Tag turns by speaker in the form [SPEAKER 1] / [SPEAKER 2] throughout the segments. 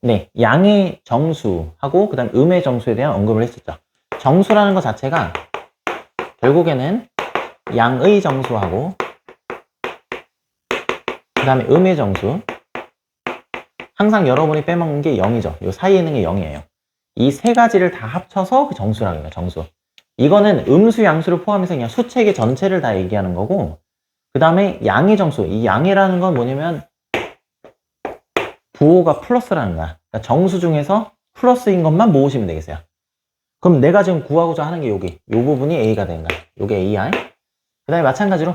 [SPEAKER 1] 네, 양의 정수하고 그 다음 음의 정수에 대한 언급을 했었죠. 정수라는 것 자체가 결국에는 양의 정수하고 그 다음에 음의 정수, 항상 여러분이 빼먹는 게 0이죠. 이 사이에 있는 게 0이에요. 이 세 가지를 다 합쳐서 그 정수라는 거예요. 정수. 이거는 음수, 양수를 포함해서 그냥 수체계 전체를 다 얘기하는 거고, 그 다음에 양의 정수. 이 양이라는 건 뭐냐면 부호가 플러스라는 거야. 그러니까 정수 중에서 플러스인 것만 모으시면 되겠어요. 그럼 내가 지금 구하고자 하는 게 여기, 이 부분이 A가 되는 거야. 이게 AR. 그 다음에 마찬가지로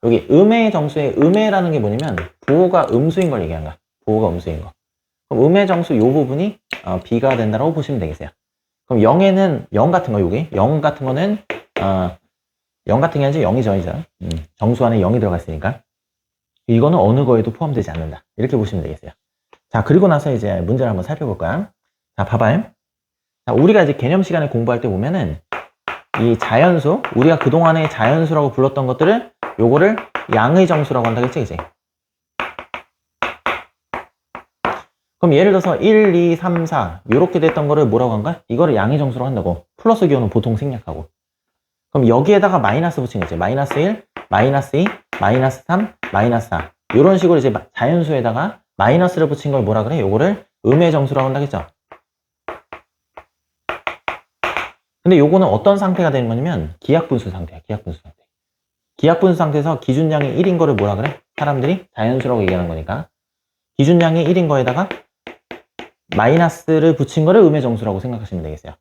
[SPEAKER 1] 여기 음의 정수의 음의라는 게 뭐냐면 부호가 음수인 걸 얘기하는 거야. 부호가 음수인 거. 그럼 음의 정수 이 부분이 B가 된다고 보시면 되겠어요. 그럼 0에는 0 같은 거 여기 0 같은 거는 0 같은 게 아니지 0이죠. 정수 안에 0이 들어가 있으니까 이거는 어느 거에도 포함되지 않는다. 이렇게 보시면 되겠어요. 자, 그리고 나서 이제 문제를 한번 살펴볼 거야. 자, 봐봐요. 자, 우리가 이제 개념 시간에 공부할 때 보면은 이 자연수, 우리가 그동안에 자연수라고 불렀던 것들을 요거를 양의 정수라고 한다 그랬지, 그치? 그럼 예를 들어서 1, 2, 3, 4 요렇게 됐던 거를 뭐라고 한가? 이거를 양의 정수로 한다고. 플러스 기호는 보통 생략하고. 그럼 여기에다가 마이너스 붙인 거지. 마이너스 1, 마이너스 2, 마이너스 3, 마이너스 4 요런 식으로 이제 자연수에다가 마이너스를 붙인 걸 뭐라 그래? 요거를 음의 정수라고 한다겠죠? 근데 요거는 어떤 상태가 되는 거냐면 기하분수 상태야. 기하분수 상태. 기하분수 상태에서 기준량이 1인 거를 뭐라 그래? 사람들이 자연수라고 얘기하는 거니까 기준량이 1인 거에다가 마이너스를 붙인 거를 음의 정수라고 생각하시면 되겠어요.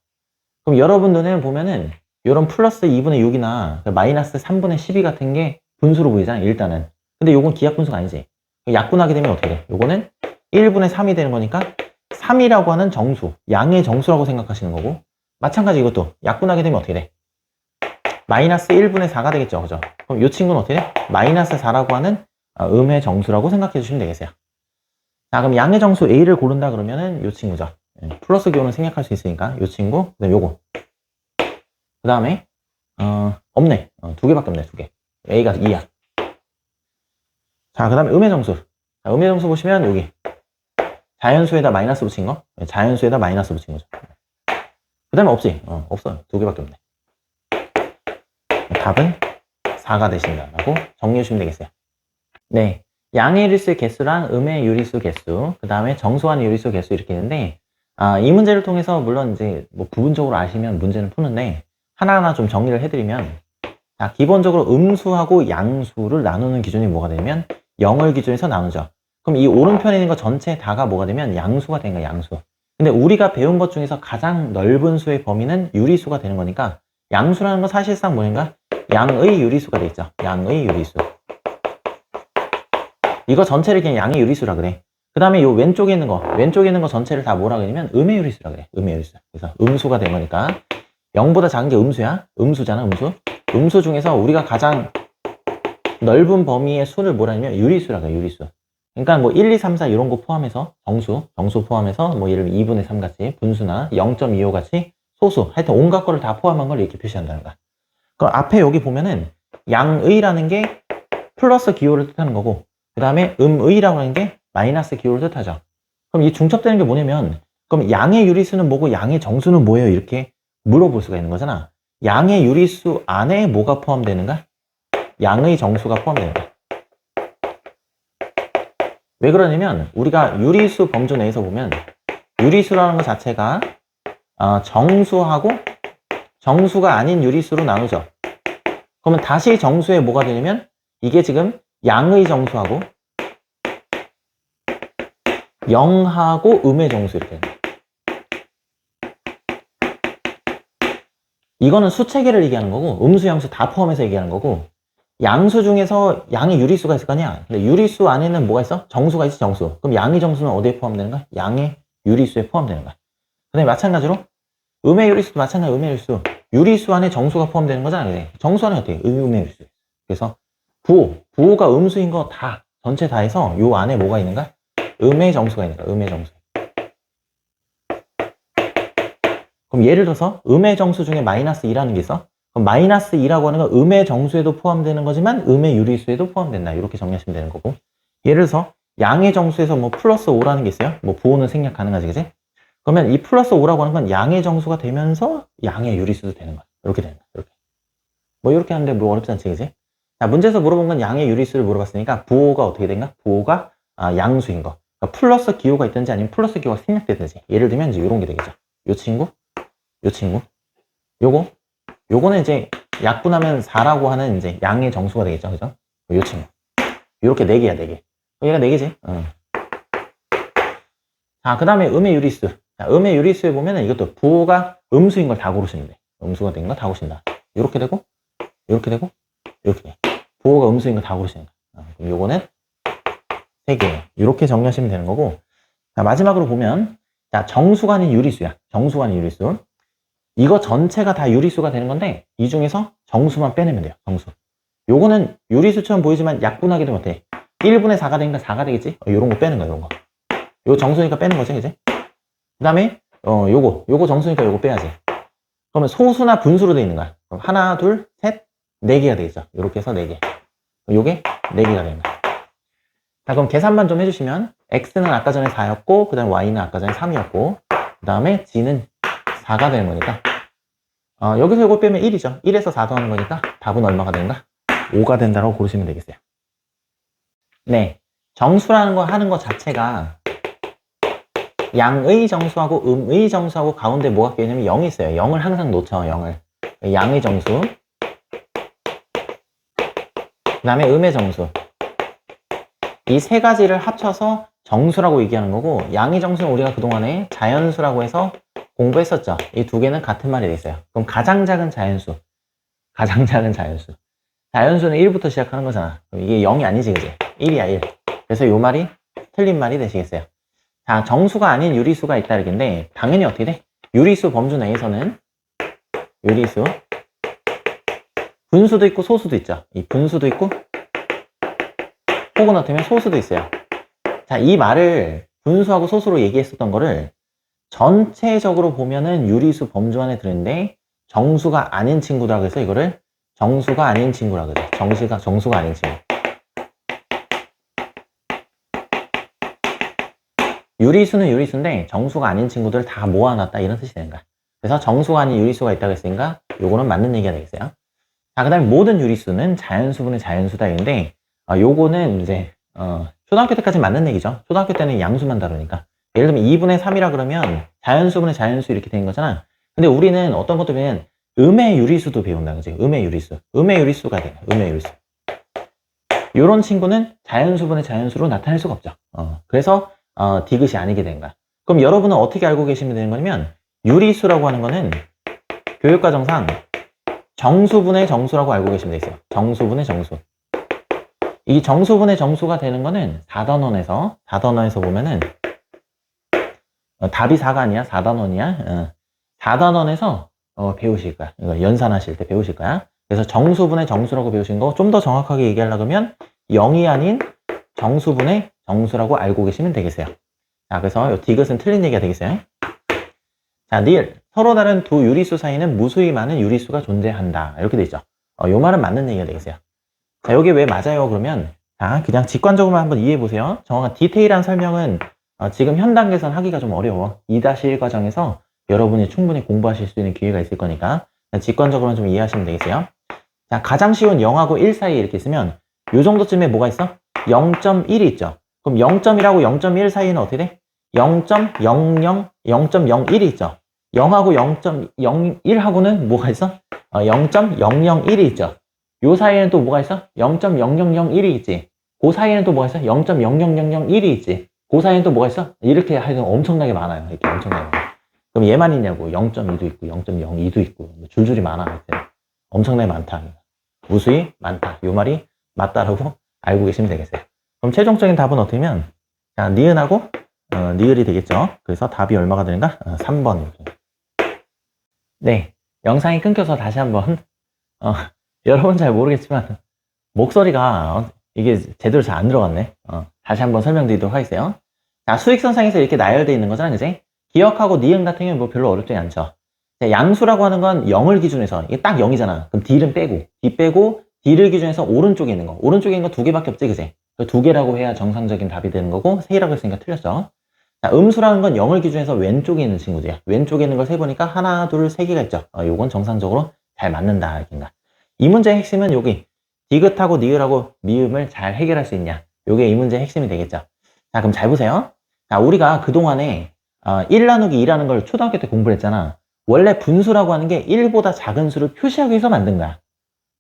[SPEAKER 1] 그럼 여러분 눈에는 보면은 요런 플러스 2분의 6이나 마이너스 3분의 12 같은 게 분수로 보이잖아, 일단은. 근데 요건 기하분수가 아니지. 약분하게 되면 어떻게 돼? 요거는 1분의 3이 되는 거니까 3이라고 하는 정수, 양의 정수라고 생각하시는 거고, 마찬가지 이것도 약분하게 되면 어떻게 돼? 마이너스 1분의 4가 되겠죠, 그죠? 그럼 이 친구는 어떻게 돼? 마이너스 4라고 하는 음의 정수라고 생각해 주시면 되겠어요. 자, 그럼 양의 정수 A를 고른다 그러면은 이 친구죠. 플러스 기호는 생략할 수 있으니까 이 친구, 그다음에 요거. 그 다음에 없네. 두 개밖에 없네, 두 개. A가 2야. 자, 그 다음에 음의 정수. 자, 음의 정수 보시면 여기 자연수에다 마이너스 붙인 거, 자연수에다 마이너스 붙인 거죠. 그 다음에 없지? 없어요. 두 개밖에 없네. 답은 4가 되신다라고 정리해 주시면 되겠어요. 네, 양의 유리수의 개수랑 음의 유리수 개수, 그 다음에 정수환의 유리수 개수 이렇게 있는데, 이 문제를 통해서 물론 이제 뭐 부분적으로 아시면 문제는 푸는데 하나하나 좀 정리를 해드리면, 자, 기본적으로 음수하고 양수를 나누는 기준이 뭐가 되면 0을 기준해서 나누죠. 그럼 이 오른편에 있는 거 전체 다가 뭐가 되면 양수가 되는 거야, 양수. 근데 우리가 배운 것 중에서 가장 넓은 수의 범위는 유리수가 되는 거니까 양수라는 건 사실상 뭐인가? 양의 유리수가 되겠죠. 양의 유리수. 이거 전체를 그냥 양의 유리수라 그래. 그 다음에 요 왼쪽에 있는 거 전체를 다 뭐라 그러냐면 음의 유리수라 그래. 음의 유리수. 그래서 음수가 된 거니까 0보다 작은 게 음수야. 음수잖아, 음수. 음수 중에서 우리가 가장 넓은 범위의 수를 뭐라 하냐면 유리수라 그래, 유리수. 그러니까 뭐 1, 2, 3, 4 이런 거 포함해서 정수 포함해서 뭐 예를 들면 2분의 3 같이 분수나 0.25 같이 소수, 하여튼 온갖 거를 다 포함한 걸 이렇게 표시한다는 거야. 그럼 앞에 여기 보면은 양의라는 게 플러스 기호를 뜻하는 거고, 그 다음에 음의라고 하는 게 마이너스 기호를 뜻하죠. 그럼 이 중첩되는 게 뭐냐면, 그럼 양의 유리수는 뭐고 양의 정수는 뭐예요? 이렇게 물어볼 수가 있는 거잖아. 양의 유리수 안에 뭐가 포함되는가? 양의 정수가 포함되는 거야. 왜 그러냐면 우리가 유리수 범주 내에서 보면 유리수라는 것 자체가 정수하고 정수가 아닌 유리수로 나누죠. 그러면 다시 정수에 뭐가 되냐면 이게 지금 양의 정수하고 0하고 음의 정수 이렇게 됩니다. 이거는 수체계를 얘기하는 거고 음수, 양수 다 포함해서 얘기하는 거고, 양수 중에서 양의 유리수가 있을 거 아니야. 근데 유리수 안에는 뭐가 있어? 정수가 있어, 정수. 그럼 양의 정수는 어디에 포함되는가? 양의 유리수에 포함되는 거야. 그 다음에 마찬가지로 음의 유리수도 마찬가지로 음의 유리수. 유리수 안에 정수가 포함되는 거잖아. 그래. 정수 안에 어떻게? 음의 유리수. 그래서 부호가 음수인 거 다, 전체 다 해서 요 안에 뭐가 있는가? 음의 정수가 있는 거야. 음의 정수. 그럼 예를 들어서 음의 정수 중에 마이너스 2라는 게 있어. 그럼 마이너스 2라고 하는 건 음의 정수에도 포함되는 거지만 음의 유리수에도 포함된다. 이렇게 정리하시면 되는 거고. 예를 들어서 양의 정수에서 뭐 플러스 5라는 게 있어요. 뭐 부호는 생략 가능하지, 그지? 그러면 이 플러스 5라고 하는 건 양의 정수가 되면서 양의 유리수도 되는 거야. 이렇게 되는 거야. 이렇게. 뭐 이렇게 하는데 뭐 어렵지 않지, 그지? 자, 문제에서 물어본 건 양의 유리수를 물어봤으니까 부호가 어떻게 된가? 부호가 양수인 거. 그러니까 플러스 기호가 있든지 아니면 플러스 기호가 생략되든지. 예를 들면 이제 이런 게 되겠죠. 요 친구, 요 친구, 요거는 이제 약분하면 4라고 하는 이제 양의 정수가 되겠죠, 그죠? 요 친구. 요렇게 4개야, 4개. 얘가 4개지. 자, 그 다음에 음의 유리수. 자, 음의 유리수에 보면은 이것도 부호가 음수인 걸 다 고르시면 돼. 음수가 된 거 다 고르신다. 요렇게 되고, 요렇게 되고, 요렇게 돼. 부호가 음수인 거 다 고르시는 거야. 그럼 요거는 3개. 요렇게 정리하시면 되는 거고. 자, 마지막으로 보면, 자, 정수가 아닌 유리수야. 정수가 아닌 유리수. 이거 전체가 다 유리수가 되는 건데, 이 중에서 정수만 빼내면 돼요. 정수. 요거는 유리수처럼 보이지만 약분하기도 못해. 1분의 4가 되니까 4가 되겠지? 요런 거 빼는 거야, 요런 거. 요 정수니까 빼는 거지, 그지? 그 다음에, 요거 정수니까 요거 빼야지. 그러면 소수나 분수로 되어 있는 거야. 그럼 하나, 둘, 셋, 4개가 되겠죠. 요렇게 해서 4개. 요게 4개가 되는 거야. 자, 그럼 계산만 좀 해주시면, x는 아까 전에 4였고, 그 다음에 y는 아까 전에 3이었고, 그 다음에 g는 4가 되는 거니까, 여기서 요거 빼면 1이죠. 1에서 4 더하는 거니까, 답은 얼마가 되는가? 5가 된다고 고르시면 되겠어요. 네. 정수라는 거 하는 거 자체가, 양의 정수하고 음의 정수하고 가운데 뭐가 껴있냐면 0이 있어요. 0을 항상 놓쳐, 0을. 양의 정수. 그 다음에 음의 정수. 이 세 가지를 합쳐서 정수라고 얘기하는 거고, 양의 정수는 우리가 그동안에 자연수라고 해서 공부했었죠. 이 두 개는 같은 말이 돼 있어요. 그럼 가장 작은 자연수. 가장 작은 자연수. 자연수는 1부터 시작하는 거잖아. 그럼 이게 0이 아니지, 그지? 1이야, 1. 그래서 요 말이 틀린 말이 되시겠어요. 자, 정수가 아닌 유리수가 있다 이렇게인데, 당연히 어떻게 돼? 유리수 범주 내에서는 유리수, 분수도 있고 소수도 있죠. 이 분수도 있고, 혹은 어떻게 보면 소수도 있어요. 자, 이 말을 분수하고 소수로 얘기했었던 거를 전체적으로 보면은 유리수 범주 안에 드는데, 정수가 아닌 친구라고 해서 이거를 정수가 아닌 친구라고 그래. 정수가 아닌 친구. 유리수는 유리수인데 정수가 아닌 친구들 다 모아놨다 이런 뜻이 되는 거야. 그래서 정수가 아닌 유리수가 있다고 했으니까 요거는 맞는 얘기가 되겠어요. 자, 그 다음에 모든 유리수는 자연수분의 자연수다 이건데 요거는 이제 초등학교 때까지 맞는 얘기죠. 초등학교 때는 양수만 다루니까. 예를 들면 2분의 3이라 그러면 자연수분의 자연수 이렇게 되는 거잖아. 근데 우리는 어떤 것도 배우면 음의 유리수도 배운다, 그지? 음의 유리수. 음의 유리수가 돼. 음의 유리수. 요런 친구는 자연수분의 자연수로 나타낼 수가 없죠. 그래서 디귿이 아니게 된 거야. 그럼 여러분은 어떻게 알고 계시면 되는 거냐면 유리수라고 하는 거는 교육과정상 정수분의 정수라고 알고 계시면 되겠어요. 정수분의 정수. 이 정수분의 정수가 되는 거는 4단원에서 보면은 답이 4가 아니야. 4단원이야. 4단원에서 배우실 거야. 이거 연산하실 때 배우실 거야. 그래서 정수분의 정수라고 배우신 거 좀 더 정확하게 얘기하려고 하면 0이 아닌 정수분의 정수라고 알고 계시면 되겠어요. 자, 그래서 이 디귿은 틀린 얘기가 되겠어요. 자, 니을. 서로 다른 두 유리수 사이는 무수히 많은 유리수가 존재한다. 이렇게 돼 있죠. 요 말은 맞는 얘기가 되겠어요. 자, 여기 왜 맞아요? 그러면, 자, 그냥 직관적으로만 한번 이해해 보세요. 정확한 디테일한 설명은 지금 현 단계에서는 하기가 좀 어려워. 2-1 과정에서 여러분이 충분히 공부하실 수 있는 기회가 있을 거니까 직관적으로만 좀 이해하시면 되겠어요. 자, 가장 쉬운 0하고 1 사이에 이렇게 있으면 요 정도쯤에 뭐가 있어? 0.1이 있죠. 그럼 0.1하고 0.1 사이는 어떻게 돼? 0.00, 0.01이 있죠. 0하고 0.01하고는 뭐가 있어? 0.001이 있죠. 요 사이에는 또 뭐가 있어? 0.0001이 있지. 그 사이에는 또 뭐가 있어? 0.00001이 있지. 그 사이에는 또 뭐가 있어? 이렇게 하여튼 엄청나게 많아요. 이렇게 엄청나게 많아요. 그럼 얘만 있냐고. 0.2도 있고 0.02도 있고 줄줄이 많아. 하여튼 엄청나게 많다. 무수히 많다. 요 말이 맞다라고 알고 계시면 되겠어요. 그럼 최종적인 답은 어떻게 하면 자, 니은하고 니을이 되겠죠. 그래서 답이 얼마가 되는가? 3번 이렇게. 네, 영상이 끊겨서 다시 한번 여러분 잘 모르겠지만 목소리가 이게 제대로 잘 안 들어갔네. 다시 한번 설명드리도록 하겠어요. 자, 수익선상에서 이렇게 나열되어 있는 거잖아, 그지? 기억하고 니은 같은 경우는 뭐 별로 어렵지 않죠. 자, 양수라고 하는 건 0을 기준해서 이게 딱 0이잖아. 그럼 D는 빼고 D 빼고 D를 기준해서 오른쪽에 있는 거. 오른쪽에 있는 거 두 개밖에 없지, 그지? 두 개라고 해야 정상적인 답이 되는 거고 3개라고 했으니까 틀렸죠. 자, 음수라는 건 0을 기준해서 왼쪽에 있는 친구들이야. 왼쪽에 있는 걸 세보니까 하나, 둘, 3개가 있죠. 요건 정상적으로 잘 맞는다. 이렇게인가. 이 문제의 핵심은 여기 디귿하고 니을하고 미음을 잘 해결할 수 있냐. 요게 이 문제의 핵심이 되겠죠. 자, 그럼 잘 보세요. 자, 우리가 그동안에 1 나누기 2라는 걸 초등학교 때 공부를 했잖아. 원래 분수라고 하는 게 1보다 작은 수를 표시하기 위해서 만든 거야.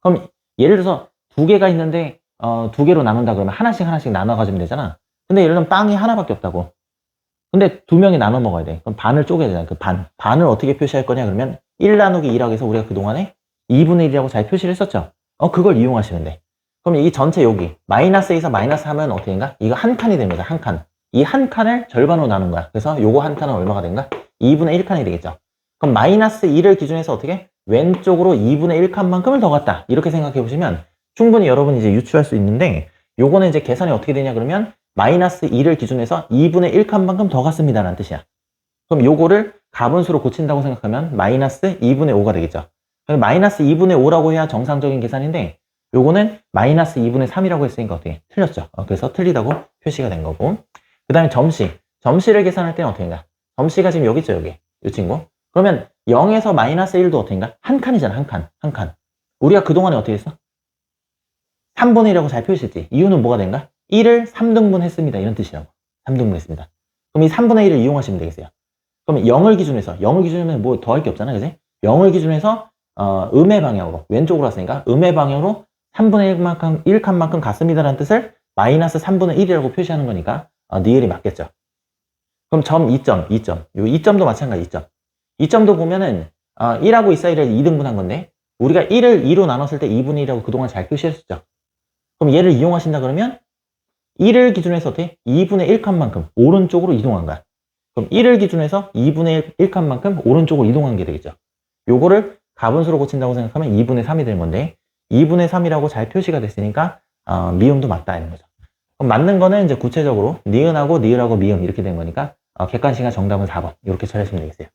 [SPEAKER 1] 그럼 예를 들어서 2개가 있는데 2개로 나눈다 그러면 하나씩 나눠 가지면 되잖아. 근데 예를 들면 빵이 하나밖에 없다고. 근데 2명이 나눠 먹어야 돼. 그럼 반을 쪼개야 되잖아. 그 반을 어떻게 표시할 거냐 그러면 1 나누기 2라고 해서 우리가 그동안에 2분의 1이라고 잘 표시를 했었죠. 그걸 이용하시면 돼. 그럼 이 전체 여기 마이너스에서 마이너스 하면 어떻게 된가? 이거 한 칸이 되는 거죠. 한 칸. 이 한 칸을 절반으로 나눈 거야. 그래서 요거 한 칸은 얼마가 된가? 2분의 1칸이 되겠죠. 그럼 마이너스 2를 기준해서 어떻게? 왼쪽으로 2분의 1칸만큼을 더 갔다. 이렇게 생각해 보시면 충분히 여러분이 이제 유추할 수 있는데 요거는 이제 계산이 어떻게 되냐 그러면 마이너스 2를 기준해서 2분의 1칸만큼 더 갔습니다. 라는 뜻이야. 그럼 요거를 가분수로 고친다고 생각하면 마이너스 2분의 5가 되겠죠. 마이너스 2분의 5라고 해야 정상적인 계산인데 요거는 마이너스 2분의 3이라고 했으니까 어떻게? 틀렸죠. 그래서 틀리다고 표시가 된 거고. 그 다음에 점시를 계산할 때는 어떻게인가? 점시가 지금 여기 있죠. 여기. 이 친구. 그러면 0에서 마이너스 1도 어떻게인가? 한 칸이잖아. 한 칸. 우리가 그동안에 어떻게 했어? 3분의 1이라고 잘 표시했지. 이유는 뭐가 된가? 1을 3등분 했습니다. 이런 뜻이라고. 3등분 했습니다. 그럼 이 3분의 1을 이용하시면 되겠어요. 그럼 0을 기준해서 뭐 더할 게 없잖아. 그지? 0을 기준해서 음의 방향으로 왼쪽으로 왔으니까 음의 방향으로 3분의 1칸만큼 갔습니다라는 뜻을 마이너스 3분의 1이라고 표시하는 거니까 니을이 맞겠죠. 그럼 점 2점. 요 2점도 마찬가지 2점. 2점도 보면은 1하고 2 사이를 2등분한 건데 우리가 1을 2로 나눴을 때 2분의 1이라고 그동안 잘 표시했었죠. 그럼 얘를 이용하신다 그러면 1을 기준해서 어떻게? 2분의 1칸만큼 오른쪽으로 이동한 거야. 그럼 1을 기준해서 2분의 1칸만큼 오른쪽으로 이동한 게 되겠죠. 요거를 가분수로 고친다고 생각하면 2분의 3이 되는 건데 2분의 3이라고 잘 표시가 됐으니까 미음도 맞다 이런 거죠. 그럼 맞는 거는 이제 구체적으로 니은하고 니을하고 미음 이렇게 된 거니까 객관식의 정답은 4번 이렇게 처리하시면 되겠어요.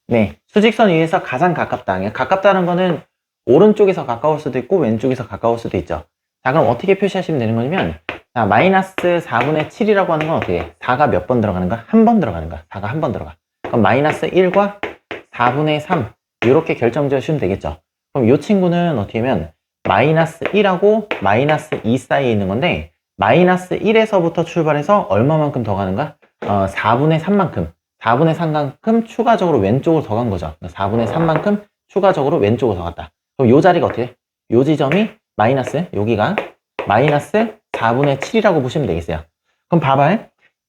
[SPEAKER 1] 네, 수직선 위에서 가장 가깝다. 가깝다는 거는 오른쪽에서 가까울 수도 있고 왼쪽에서 가까울 수도 있죠. 자, 그럼 어떻게 표시하시면 되는 거냐면 자, 마이너스 4분의 7이라고 하는 건 어떻게 해? 4가 몇 번 들어가는가? 한 번 들어가는 거야. 4가 한 번 들어가. 그럼 마이너스 1과 4분의 3 이렇게 결정 지으시면 되겠죠. 그럼 이 친구는 어떻게 하면 마이너스 1하고 마이너스 2 사이에 있는 건데 마이너스 1에서부터 출발해서 얼마만큼 더 가는가? 4분의 3만큼 추가적으로 왼쪽으로 더 간 거죠. 4분의 3만큼 추가적으로 왼쪽으로 더 갔다. 그럼 이 자리가 어떻게 돼? 이 지점이 마이너스, 여기가 마이너스 4분의 7이라고 보시면 되겠어요. 그럼 봐봐요.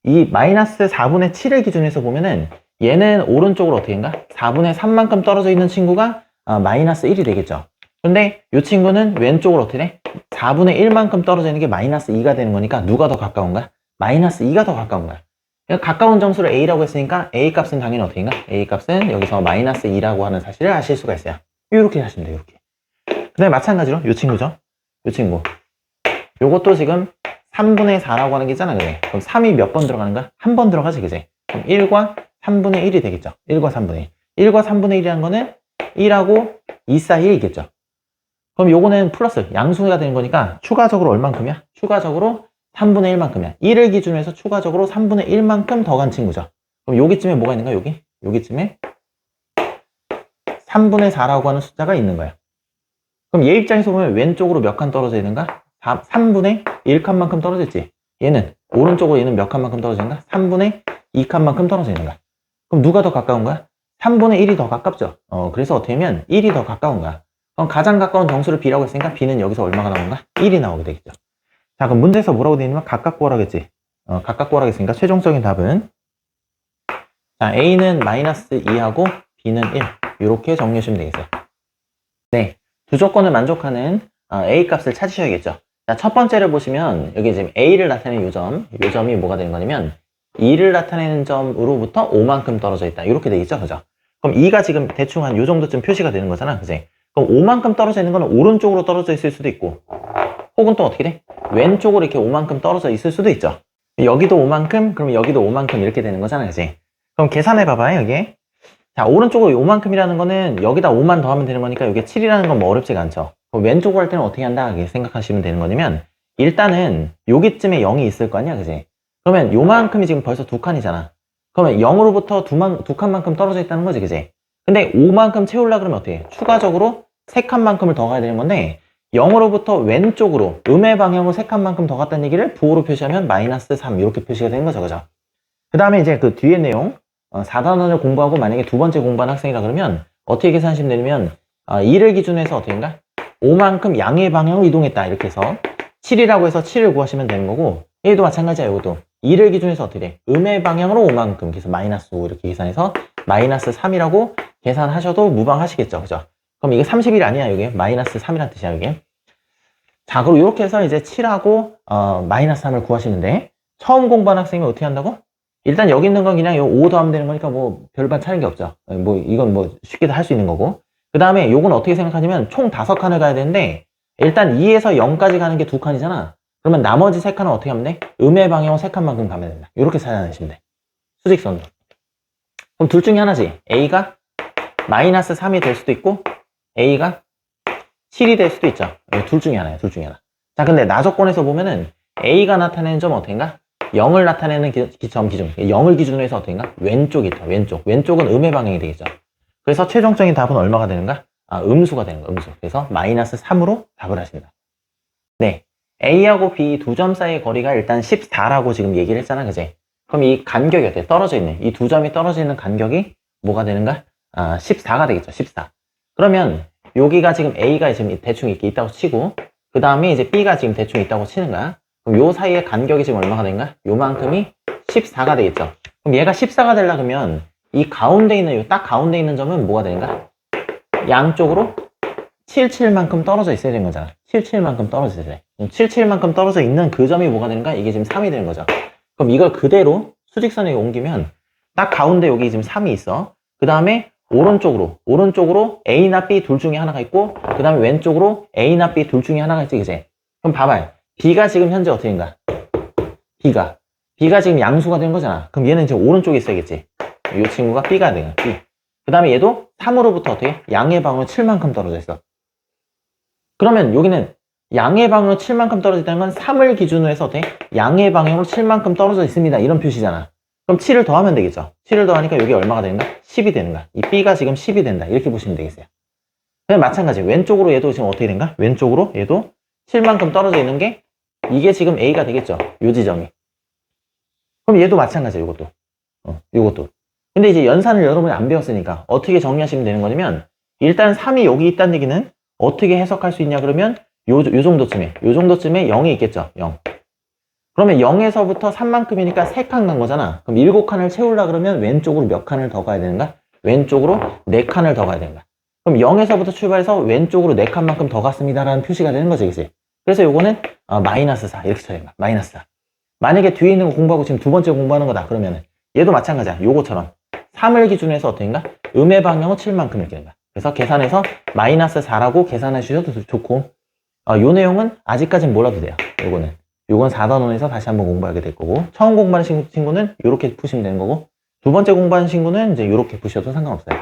[SPEAKER 1] 이 마이너스 4분의 7을 기준해서 보면은 얘는 오른쪽으로 어떻게 인가? 4분의 3만큼 떨어져 있는 친구가 마이너스 1이 되겠죠. 근데 이 친구는 왼쪽으로 어떻게 돼? 4분의 1만큼 떨어져 있는 게 마이너스 2가 되는 거니까 누가 더 가까운가? 마이너스 2가 더 가까운 거야. 가까운 점수를 A라고 했으니까 A 값은 당연히 어떻게 인가? A 값은 여기서 마이너스 2라고 하는 사실을 아실 수가 있어요. 이렇게 하시면 돼요. 이렇게. 그 다음에 마찬가지로 이 친구죠. 이 친구. 요것도 지금 3분의 4라고 하는 게 있잖아. 그래. 그럼 3이 몇 번 들어가는가? 한 번 들어가지. 그지? 그럼 1과 3분의 1이 되겠죠. 1과 3분의 1. 1과 3분의 1이라는 거는 1하고 2 사이에 있겠죠. 그럼 요거는 플러스 양수가 되는 거니까 추가적으로 얼만큼이야? 추가적으로 3분의 1만큼이야. 1을 기준으로 해서 추가적으로 3분의 1만큼 더 간 친구죠. 그럼 여기쯤에 뭐가 있는가? 여기쯤에 3분의 4라고 하는 숫자가 있는 거야. 그럼 얘 입장에서 보면 왼쪽으로 몇 칸 떨어져 있는가? 3분의 1칸만큼 떨어져 있지. 얘는 오른쪽으로 얘는 몇 칸만큼 떨어져 있는가? 3분의 2칸만큼 떨어져 있는가? 그럼 누가 더 가까운 거야? 3분의 1이 더 가깝죠. 그래서 어떻게 하면 1이 더 가까운 거야. 그럼 가장 가까운 정수를 B라고 했으니까 B는 여기서 얼마가 나오는가? 1이 나오게 되겠죠. 자, 그럼 문제에서 뭐라고 되어 있냐면 가깝고 하라겠지. 가깝고 하라겠으니까 최종적인 답은 자, A는 마이너스 2하고 B는 1 이렇게 정리하시면 되겠어요. 네, 두 조건을 만족하는 A 값을 찾으셔야겠죠. 자, 첫 번째를 보시면 여기 지금 A를 나타내는 요 점이 뭐가 되는 거냐면 2를 나타내는 점으로부터 5만큼 떨어져 있다. 이렇게 되겠죠. 그죠? 그럼 2가 지금 대충 한 요 정도쯤 표시가 되는 거잖아. 그지? 그럼 5만큼 떨어져 있는 거는 오른쪽으로 떨어져 있을 수도 있고 혹은 또 어떻게 돼? 왼쪽으로 이렇게 5만큼 떨어져 있을 수도 있죠. 여기도 5만큼, 그럼 여기도 5만큼 이렇게 되는 거잖아. 그지? 그럼 계산해 봐봐요. 여기. 자, 오른쪽으로 5만큼이라는 거는 여기다 5만 더하면 되는 거니까 여기 7이라는 건 뭐 어렵지가 않죠. 그럼 왼쪽으로 할 때는 어떻게 한다? 이렇게 생각하시면 되는 거냐면 일단은 여기쯤에 0이 있을 거 아니야, 그지? 그러면 요만큼이 지금 벌써 두 칸이잖아. 그러면 0으로부터 두 칸만큼 떨어져 있다는 거지, 그지? 근데 5만큼 채우려 그러면 어떻게 해? 추가적으로 3칸만큼을 더 가야 되는 건데 0으로부터 왼쪽으로 음의 방향으로 3칸만큼 더 갔다는 얘기를 부호로 표시하면 마이너스 3 이렇게 표시가 되는 거죠, 그죠? 그 다음에 이제 그 뒤에 내용 4단원을 공부하고 만약에 두 번째 공부하는 학생이라 그러면 어떻게 계산하시면 되냐면 2를 기준으로 해서 어떻게 인가? 5만큼 양의 방향으로 이동했다 이렇게 해서 7이라고 해서 7을 구하시면 되는 거고 얘도 마찬가지야. 이것도 2를 기준으로 해서 어떻게 돼? 음의 방향으로 5만큼 그래서 마이너스 5 이렇게 계산해서 마이너스 3이라고 계산하셔도 무방하시겠죠, 그죠? 그럼 이게 30일 아니야, 이게 마이너스 3이란 뜻이야, 이게. 자, 그럼 이렇게 해서 이제 7하고 마이너스 3을 구하시는데 처음 공부하는 학생이 어떻게 한다고? 일단 여기 있는 건 그냥 요 5 더하면 되는 거니까 뭐 별반 차이는 게 없죠. 뭐 이건 뭐 쉽게 할 수 있는 거고. 그 다음에 요건 어떻게 생각하냐면 총 5칸을 가야 되는데 일단 2에서 0까지 가는 게 2칸이잖아. 그러면 나머지 3칸은 어떻게 하면 돼? 음의 방향으로 3칸만큼 가면 된다. 이렇게 찾아내시면 돼. 수직선으로. 그럼 둘 중에 하나지. A가 마이너스 3이 될 수도 있고 A가 7이 될 수도 있죠. 둘 중에 하나야. 둘 중에 하나. 자, 근데 나조건에서 보면은 A가 나타내는 점은 어떻게인가? 0을 나타내는 점 기준. 0을 기준으로 해서 어떻게인가? 왼쪽이 있죠. 왼쪽. 왼쪽은 음의 방향이 되겠죠. 그래서 최종적인 답은 얼마가 되는가? 음수가 되는 거야. 음수. 그래서 마이너스 3으로 답을 하십니다. 네. A하고 B 두 점 사이의 거리가 일단 14라고 지금 얘기를 했잖아. 그지? 그럼 이 간격이 어때? 떨어져 있네. 이 두 점이 떨어져 있는 간격이 뭐가 되는가? 14가 되겠죠. 14. 그러면 여기가 지금 A가 지금 대충 이렇게 있다고 치고 그 다음에 이제 B가 지금 대충 있다고 치는 거야. 그럼 요 사이의 간격이 지금 얼마가 되는가? 요만큼이 14가 되겠죠. 그럼 얘가 14가 되려고 하면 이 가운데 있는 요 딱 가운데 있는 점은 뭐가 되는가? 양쪽으로 77만큼 떨어져 있어야 되는 거잖아. 77만큼 떨어져 있어야 돼. 77만큼 떨어져 있는 그 점이 뭐가 되는가? 이게 지금 3이 되는 거죠. 그럼 이걸 그대로 수직선에 옮기면 딱 가운데 여기 지금 3이 있어. 그 다음에 오른쪽으로 A나 B 둘 중에 하나가 있고 그 다음에 왼쪽으로 A나 B 둘 중에 하나가 있지, 그지? 그럼 봐봐요. B가 지금 현재 어떻게인가? B가 지금 양수가 된 거잖아. 그럼 얘는 지금 오른쪽에 있어야겠지. 이 친구가 B가 돼요. B. 그 다음에 얘도 3으로부터 어떻게? 양의 방으로 7만큼 떨어져 있어. 그러면 여기는 양의 방으로 7만큼 떨어져 있다는 건 3을 기준으로 해서 어떻게? 양의 방향으로 7만큼 떨어져 있습니다. 이런 표시잖아. 그럼 7을 더하면 되겠죠. 7을 더하니까 여기 얼마가 되는가? 10이 되는가? 이 B가 지금 10이 된다. 이렇게 보시면 되겠어요. 그냥 마찬가지. 왼쪽으로 얘도 지금 어떻게 된가? 왼쪽으로 얘도 7만큼 떨어져 있는 게 이게 지금 A가 되겠죠. 요 지점이. 그럼 얘도 마찬가지예요. 요것도. 근데 이제 연산을 여러분이 안 배웠으니까 어떻게 정리하시면 되는 거냐면 일단 3이 여기 있다는 얘기는 어떻게 해석할 수 있냐 그러면 요 정도쯤에 0이 있겠죠. 0. 그러면 0에서부터 3만큼이니까 3칸 간 거잖아. 그럼 7칸을 채우려 그러면 왼쪽으로 몇 칸을 더 가야 되는가? 왼쪽으로 4칸을 더 가야 되는가? 그럼 0에서부터 출발해서 왼쪽으로 4칸만큼 더 갔습니다라는 표시가 되는 거지, 그치? 그래서 요거는 마이너스 4 이렇게 쳐야 된다. 마이너스 4. 만약에 뒤에 있는 거 공부하고 지금 두 번째 공부하는 거다 그러면은 얘도 마찬가지야. 요거처럼 3을 기준으로 해서 어떻게인가? 음의 방향은 7만큼 이렇게 된다. 그래서 계산해서 마이너스 4라고 계산해 주셔도 좋고 요 내용은 아직까지는 몰라도 돼요. 요건 4단원에서 다시 한번 공부하게 될 거고 처음 공부하는 친구는 이렇게 푸시면 되는 거고 두 번째 공부하는 친구는 이제 이렇게 푸셔도 상관없어요.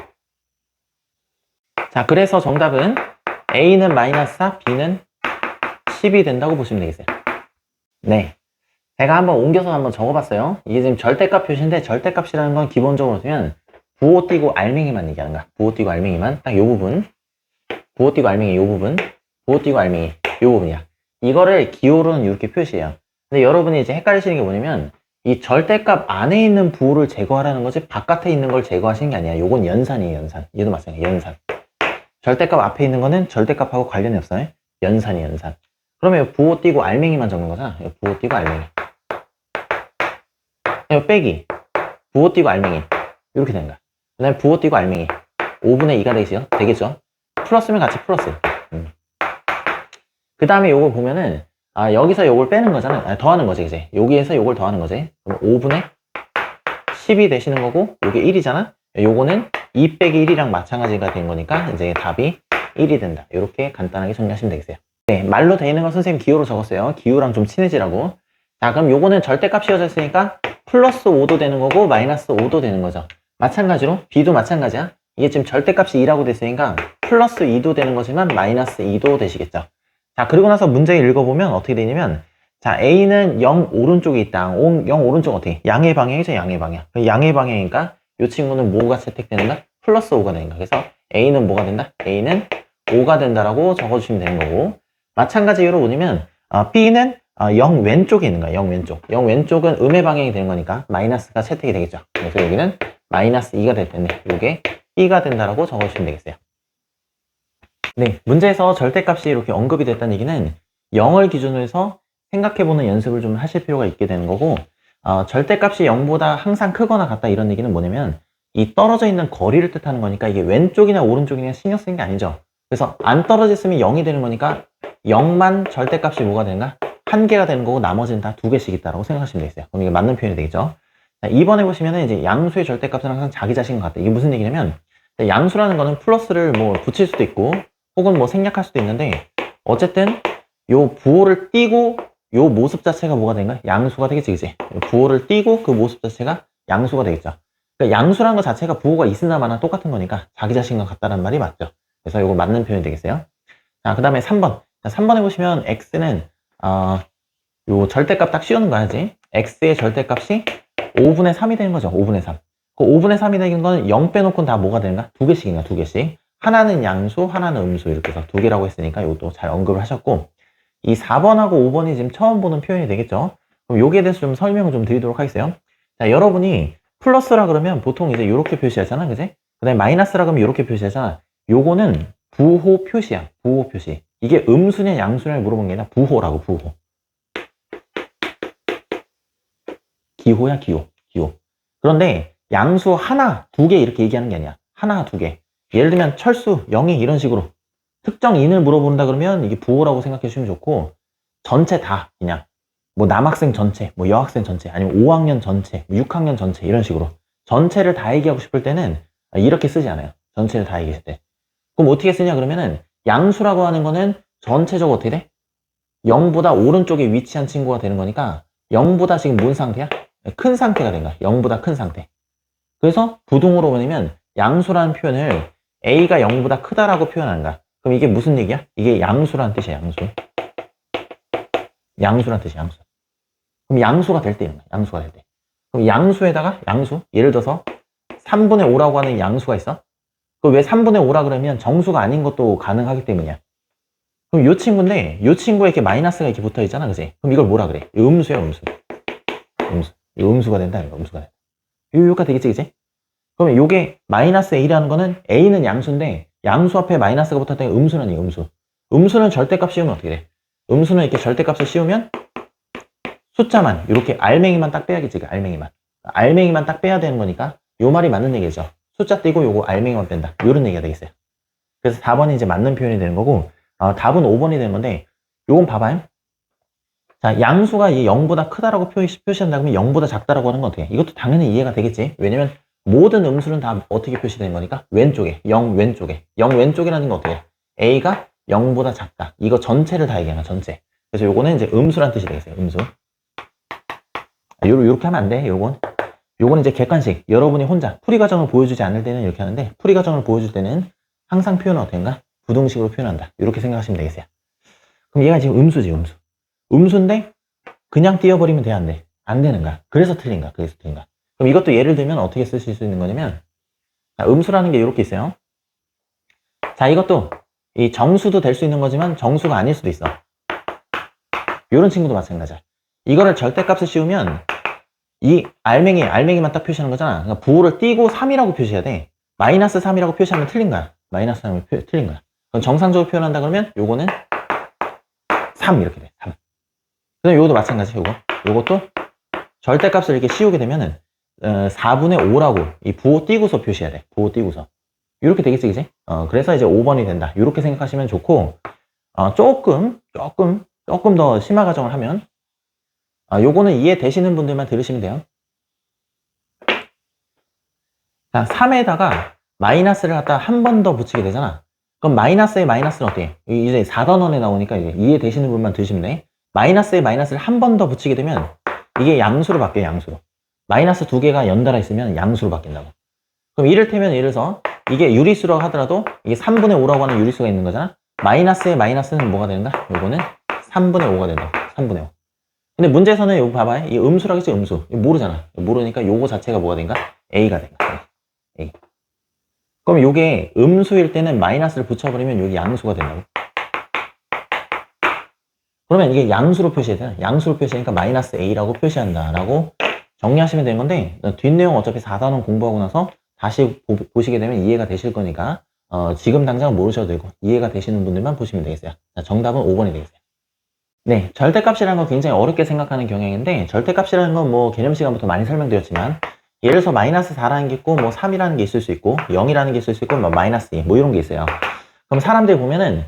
[SPEAKER 1] 자, 그래서 정답은 A는 마이너스 4, B는 10이 된다고 보시면 되겠어요. 네. 제가 한번 옮겨서 한번 적어봤어요. 이게 지금 절대값 표시인데 절대값이라는 건 기본적으로 보면 부호 띄고 알맹이만 얘기하는 거야. 부호 띄고 알맹이만. 딱 요 부분. 부호 띄고 알맹이 요 부분. 부호 띄고 알맹이 요 부분이야. 이거를 기호로는 이렇게 표시해요. 근데 여러분이 이제 헷갈리시는 게 뭐냐면 이 절대값 안에 있는 부호를 제거하라는 거지 바깥에 있는 걸 제거하시는 게 아니야. 요건 연산이에요. 연산. 얘도 마찬가지야. 연산. 절대값 앞에 있는 거는 절대값하고 관련이 없어요. 연산이에요. 연산. 그러면 부호 띄고 알맹이만 적는 거잖아. 부호 띄고 알맹이. 빼기. 부호 띄고 알맹이. 이렇게 되는 거야. 그 다음에 부호 띄고 알맹이. 5분의 2가 되겠죠? 플러스면 같이 플러스. 그 다음에 요걸 보면은, 여기서 요걸 빼는 거잖아. 더하는 거지, 이제. 여기에서 요걸 더하는 거지. 그럼 5분의 10이 되시는 거고, 요게 1이잖아? 요거는 2 빼기 1이랑 마찬가지가 된 거니까, 이제 답이 1이 된다. 이렇게 간단하게 정리하시면 되겠어요. 네, 말로 돼 있는 건 선생님 기호로 적었어요. 기호랑 좀 친해지라고. 자, 그럼 요거는 절대값 씌워졌으니까, 플러스 5도 되는 거고, 마이너스 5도 되는 거죠. 마찬가지로, B도 마찬가지야. 이게 지금 절대값이 2라고 됐으니까, 플러스 2도 되는 거지만, 마이너스 2도 되시겠죠. 자, 그리고 나서 문제 읽어보면 어떻게 되냐면 자, A는 0 오른쪽에 있다. 0 오른쪽 어떻게? 양의 방향이죠, 양의 방향. 양의 방향이니까 이 친구는 뭐가 채택되는가? 플러스 5가 되는 거. 그래서 A는 뭐가 된다? A는 5가 된다라고 적어주시면 되는 거고. 마찬가지로 보면 B는 0 왼쪽에 있는 거야. 0 왼쪽. 0 왼쪽은 음의 방향이 되는 거니까 마이너스가 채택이 되겠죠. 그래서 여기는 마이너스 2가 될 텐데 이게 B가 된다라고 적어주시면 되겠어요. 네, 문제에서 절대값이 이렇게 언급이 됐다는 얘기는 0을 기준으로 해서 생각해보는 연습을 좀 하실 필요가 있게 되는 거고, 절대값이 0보다 항상 크거나 같다 이런 얘기는 뭐냐면 이 떨어져 있는 거리를 뜻하는 거니까 이게 왼쪽이나 오른쪽이나 신경 쓰는 게 아니죠. 그래서 안 떨어졌으면 0이 되는 거니까 0만 절대값이 뭐가 되는가? 한 개가 되는 거고 나머지는 다 두 개씩 있다라고 생각하시면 되겠어요. 그럼 이게 맞는 표현이 되겠죠. 자, 2번에 보시면은 이제 양수의 절대값은 항상 자기 자신과 같다. 이게 무슨 얘기냐면 양수라는 거는 플러스를 뭐 붙일 수도 있고 혹은 뭐 생략할 수도 있는데 어쨌든 요 부호를 띄고 요 모습 자체가 뭐가 되는가? 양수가 되겠지, 그치? 부호를 띄고 그 모습 자체가 양수가 되겠죠. 그러니까 양수라는 것 자체가 부호가 있으나 마나 똑같은 거니까 자기 자신과 같다는 말이 맞죠. 그래서 요거 맞는 표현이 되겠어요. 자, 그 다음에 3번. 자, 3번에 보시면 x는 요 절대값 딱 씌우는 거야지. x의 절대값이 5분의 3이 되는 거죠. 5분의 3. 그 5분의 3이 되는 건 0 빼놓고는 다 뭐가 되는가? 두 개씩인가? 두 개씩. 하나는 양수, 하나는 음수 이렇게 해서 두 개라고 했으니까 이것도 잘 언급을 하셨고 이 4번하고 5번이 지금 처음 보는 표현이 되겠죠. 그럼 여기에 대해서 좀 설명을 좀 드리도록 하겠어요. 자, 여러분이 플러스라 그러면 보통 이제 이렇게 표시하잖아, 그지? 그 다음에 마이너스라 그러면 이렇게 표시하잖아. 요거는 부호 표시야, 부호 표시. 이게 음수냐 양수냐 물어본 게 아니라 부호라고, 부호. 기호야, 기호, 기호. 그런데 양수 하나, 두 개 이렇게 얘기하는 게 아니야. 하나, 두 개. 예를 들면 철수, 영희 이런 식으로 특정 인을 물어본다 그러면 이게 부호라고 생각해 주시면 좋고 전체 다 그냥 뭐 남학생 전체, 뭐 여학생 전체, 아니면 5학년 전체, 6학년 전체 이런 식으로 전체를 다 얘기하고 싶을 때는 이렇게 쓰지 않아요. 전체를 다 얘기할 때. 그럼 어떻게 쓰냐 그러면은 양수라고 하는 거는 전체적으로 어떻게 돼? 0보다 오른쪽에 위치한 친구가 되는 거니까 0보다 지금 뭔 상태야? 큰 상태가 된 거야. 0보다 큰 상태. 그래서 부등호로 보내면 양수라는 표현을 A가 0보다 크다라고 표현하는 거야. 그럼 이게 무슨 얘기야? 이게 양수라는 뜻이야, 양수. 양수라는 뜻이야, 양수. 그럼 양수가 될 때 이런 거야, 양수가 될 때. 그럼 양수에다가 양수, 예를 들어서 3분의 5라고 하는 양수가 있어? 그럼 왜 3분의 5라 그러면 정수가 아닌 것도 가능하기 때문이야. 그럼 요 친구인데, 요 친구에 이렇게 마이너스가 이렇게 붙어 있잖아, 그지? 그럼 이걸 뭐라 그래? 음수야, 음수. 음수. 이 음수가 된다, 이거 음수가 된다. 요가 되겠지, 그지? 그러면 요게 마이너스 A라는 거는 A는 양수인데, 양수 앞에 마이너스가 붙었다는 게 음수는 이거 음수. 음수는 절대값 씌우면 어떻게 돼? 음수는 이렇게 절대값을 씌우면 숫자만 이렇게 알맹이만 딱 빼야겠지. 알맹이만 딱 빼야 되는 거니까 요 말이 맞는 얘기죠. 숫자 띄고 요거 알맹이만 뺀다. 요런 얘기가 되겠어요. 그래서 4번이 이제 맞는 표현이 되는 거고 답은 5번이 되는 건데 요건 봐봐요. 자, 양수가 이 0보다 크다라고 표시한다 그러면 0보다 작다라고 하는 건 어떻게 해? 이것도 당연히 이해가 되겠지. 왜냐면 모든 음수는 다 어떻게 표시되는 거니까 왼쪽에 0 왼쪽에 0 왼쪽이라는 건 어떻게 해? A가 0보다 작다. 이거 전체를 다 얘기하는 전체. 그래서 요거는 이제 음수란 뜻이 되겠어요. 음수. 요렇게 하면 안 돼. 요거는 이제 객관식. 여러분이 혼자 풀이 과정을 보여주지 않을 때는 이렇게 하는데 풀이 과정을 보여줄 때는 항상 표현은 어떤가? 부등식으로 표현한다. 이렇게 생각하시면 되겠어요. 그럼 얘가 지금 음수지, 음수. 음수인데 그냥 띄워버리면 돼, 안 돼? 안 되는 거야. 그래서 틀린가? 그럼 이것도 예를 들면 어떻게 쓰실 수 있는 거냐면 자, 음수라는 게 이렇게 있어요. 자, 이것도 이 정수도 될 수 있는 거지만 정수가 아닐 수도 있어. 이런 친구도 마찬가지야. 이거를 절대값을 씌우면 이 알맹이만 딱 표시하는 거잖아. 그러니까 부호를 띄고 3이라고 표시해야 돼. 마이너스 3이라고 표시하면 틀린 거야. 마이너스 3이면 틀린 거야. 그럼 정상적으로 표현한다 그러면 요거는 3 이렇게 돼. 3. 그다음 요것도 마찬가지. 요것도 절대값을 이렇게 씌우게 되면은 4분의 5라고 이 부호 띄고서 표시해야 돼. 부호 띄고서. 이렇게 되겠지, 그지? 그래서 이제 5번이 된다. 이렇게 생각하시면 좋고, 조금 더 심화 가정을 하면, 요거는 이해되시는 분들만 들으시면 돼요. 자, 3에다가 마이너스를 갖다 한 번 더 붙이게 되잖아. 그럼 마이너스에 마이너스는 어떻게 해? 이제 4단원에 나오니까 이제 이해되시는 분만 들으시면 돼. 마이너스에 마이너스를 한 번 더 붙이게 되면, 이게 양수로 바뀌어요, 양수로. 마이너스 두 개가 연달아 있으면 양수로 바뀐다고. 그럼 이를테면 예를 들어서 이게 유리수라고 하더라도 이게 3분의 5라고 하는 유리수가 있는 거잖아. 마이너스에 마이너스는 뭐가 되는가? 요거는 3분의 5가 된다. 3분의 5. 근데 문제에서는 여기 봐봐요. 이 음수라겠지, 음수. 이거 모르잖아. 모르니까 요거 자체가 뭐가 된가? A가 된가? A. 그럼 요게 음수일 때는 마이너스를 붙여버리면 여기 양수가 된다고. 그러면 이게 양수로 표시해야 되나? 양수로 표시하니까 마이너스 A라고 표시한다라고 정리하시면 되는 건데, 뒷내용 어차피 4단원 공부하고 나서 다시 보시게 되면 이해가 되실 거니까, 지금 당장은 모르셔도 되고, 이해가 되시는 분들만 보시면 되겠어요. 자, 정답은 5번이 되겠어요. 네, 절대값이라는 건 굉장히 어렵게 생각하는 경향인데, 절대값이라는 건 뭐 개념 시간부터 많이 설명드렸지만, 예를 들어서 마이너스 4라는 게 있고, 뭐 3이라는 게 있을 수 있고, 0이라는 게 있을 수 있고, 뭐 마이너스 2, 뭐 이런 게 있어요. 그럼 사람들이 보면은,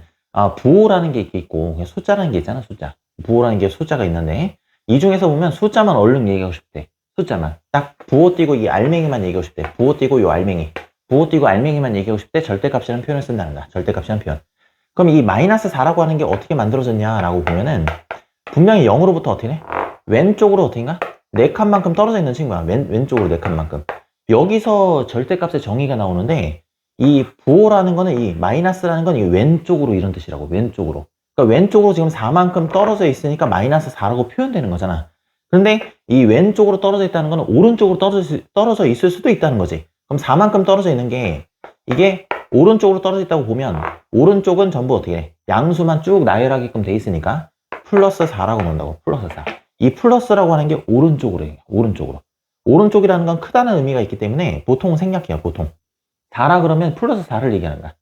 [SPEAKER 1] 부호라는 게 있고, 숫자라는 게 있잖아, 숫자. 부호라는 게 숫자가 있는데, 이 중에서 보면 숫자만 얼른 얘기하고 싶대. 숫자만. 딱 부호 띄고 이 알맹이만 얘기하고 싶대. 부호 띄고 요 알맹이. 부호 띄고 알맹이만 얘기하고 싶대. 절대값이라는 표현을 쓴다는 거야. 절대값이라는 표현. 그럼 이 마이너스 4라고 하는 게 어떻게 만들어졌냐라고 보면은, 분명히 0으로부터 어떻게 돼? 왼쪽으로 어떻게인가? 4칸만큼 떨어져 있는 친구야. 왼쪽으로 4칸만큼. 여기서 절대값의 정의가 나오는데, 이 부호라는 거는 이 마이너스라는 건 이 왼쪽으로 이런 뜻이라고. 왼쪽으로. 그러니까 왼쪽으로 지금 4만큼 떨어져 있으니까 마이너스 4라고 표현되는 거잖아. 그런데 이 왼쪽으로 떨어져 있다는 거는 오른쪽으로 떨어져 있을 수도 있다는 거지. 그럼 4만큼 떨어져 있는 게 이게 오른쪽으로 떨어져 있다고 보면 오른쪽은 전부 어떻게 해? 양수만 쭉 나열하게끔 돼 있으니까 플러스 4라고 놓는다고. 플러스 4. 이 플러스라고 하는 게 오른쪽으로 해요. 오른쪽으로. 오른쪽이라는 건 크다는 의미가 있기 때문에 보통 생략해요. 보통. 4라 그러면 플러스 4를 얘기하는 거야.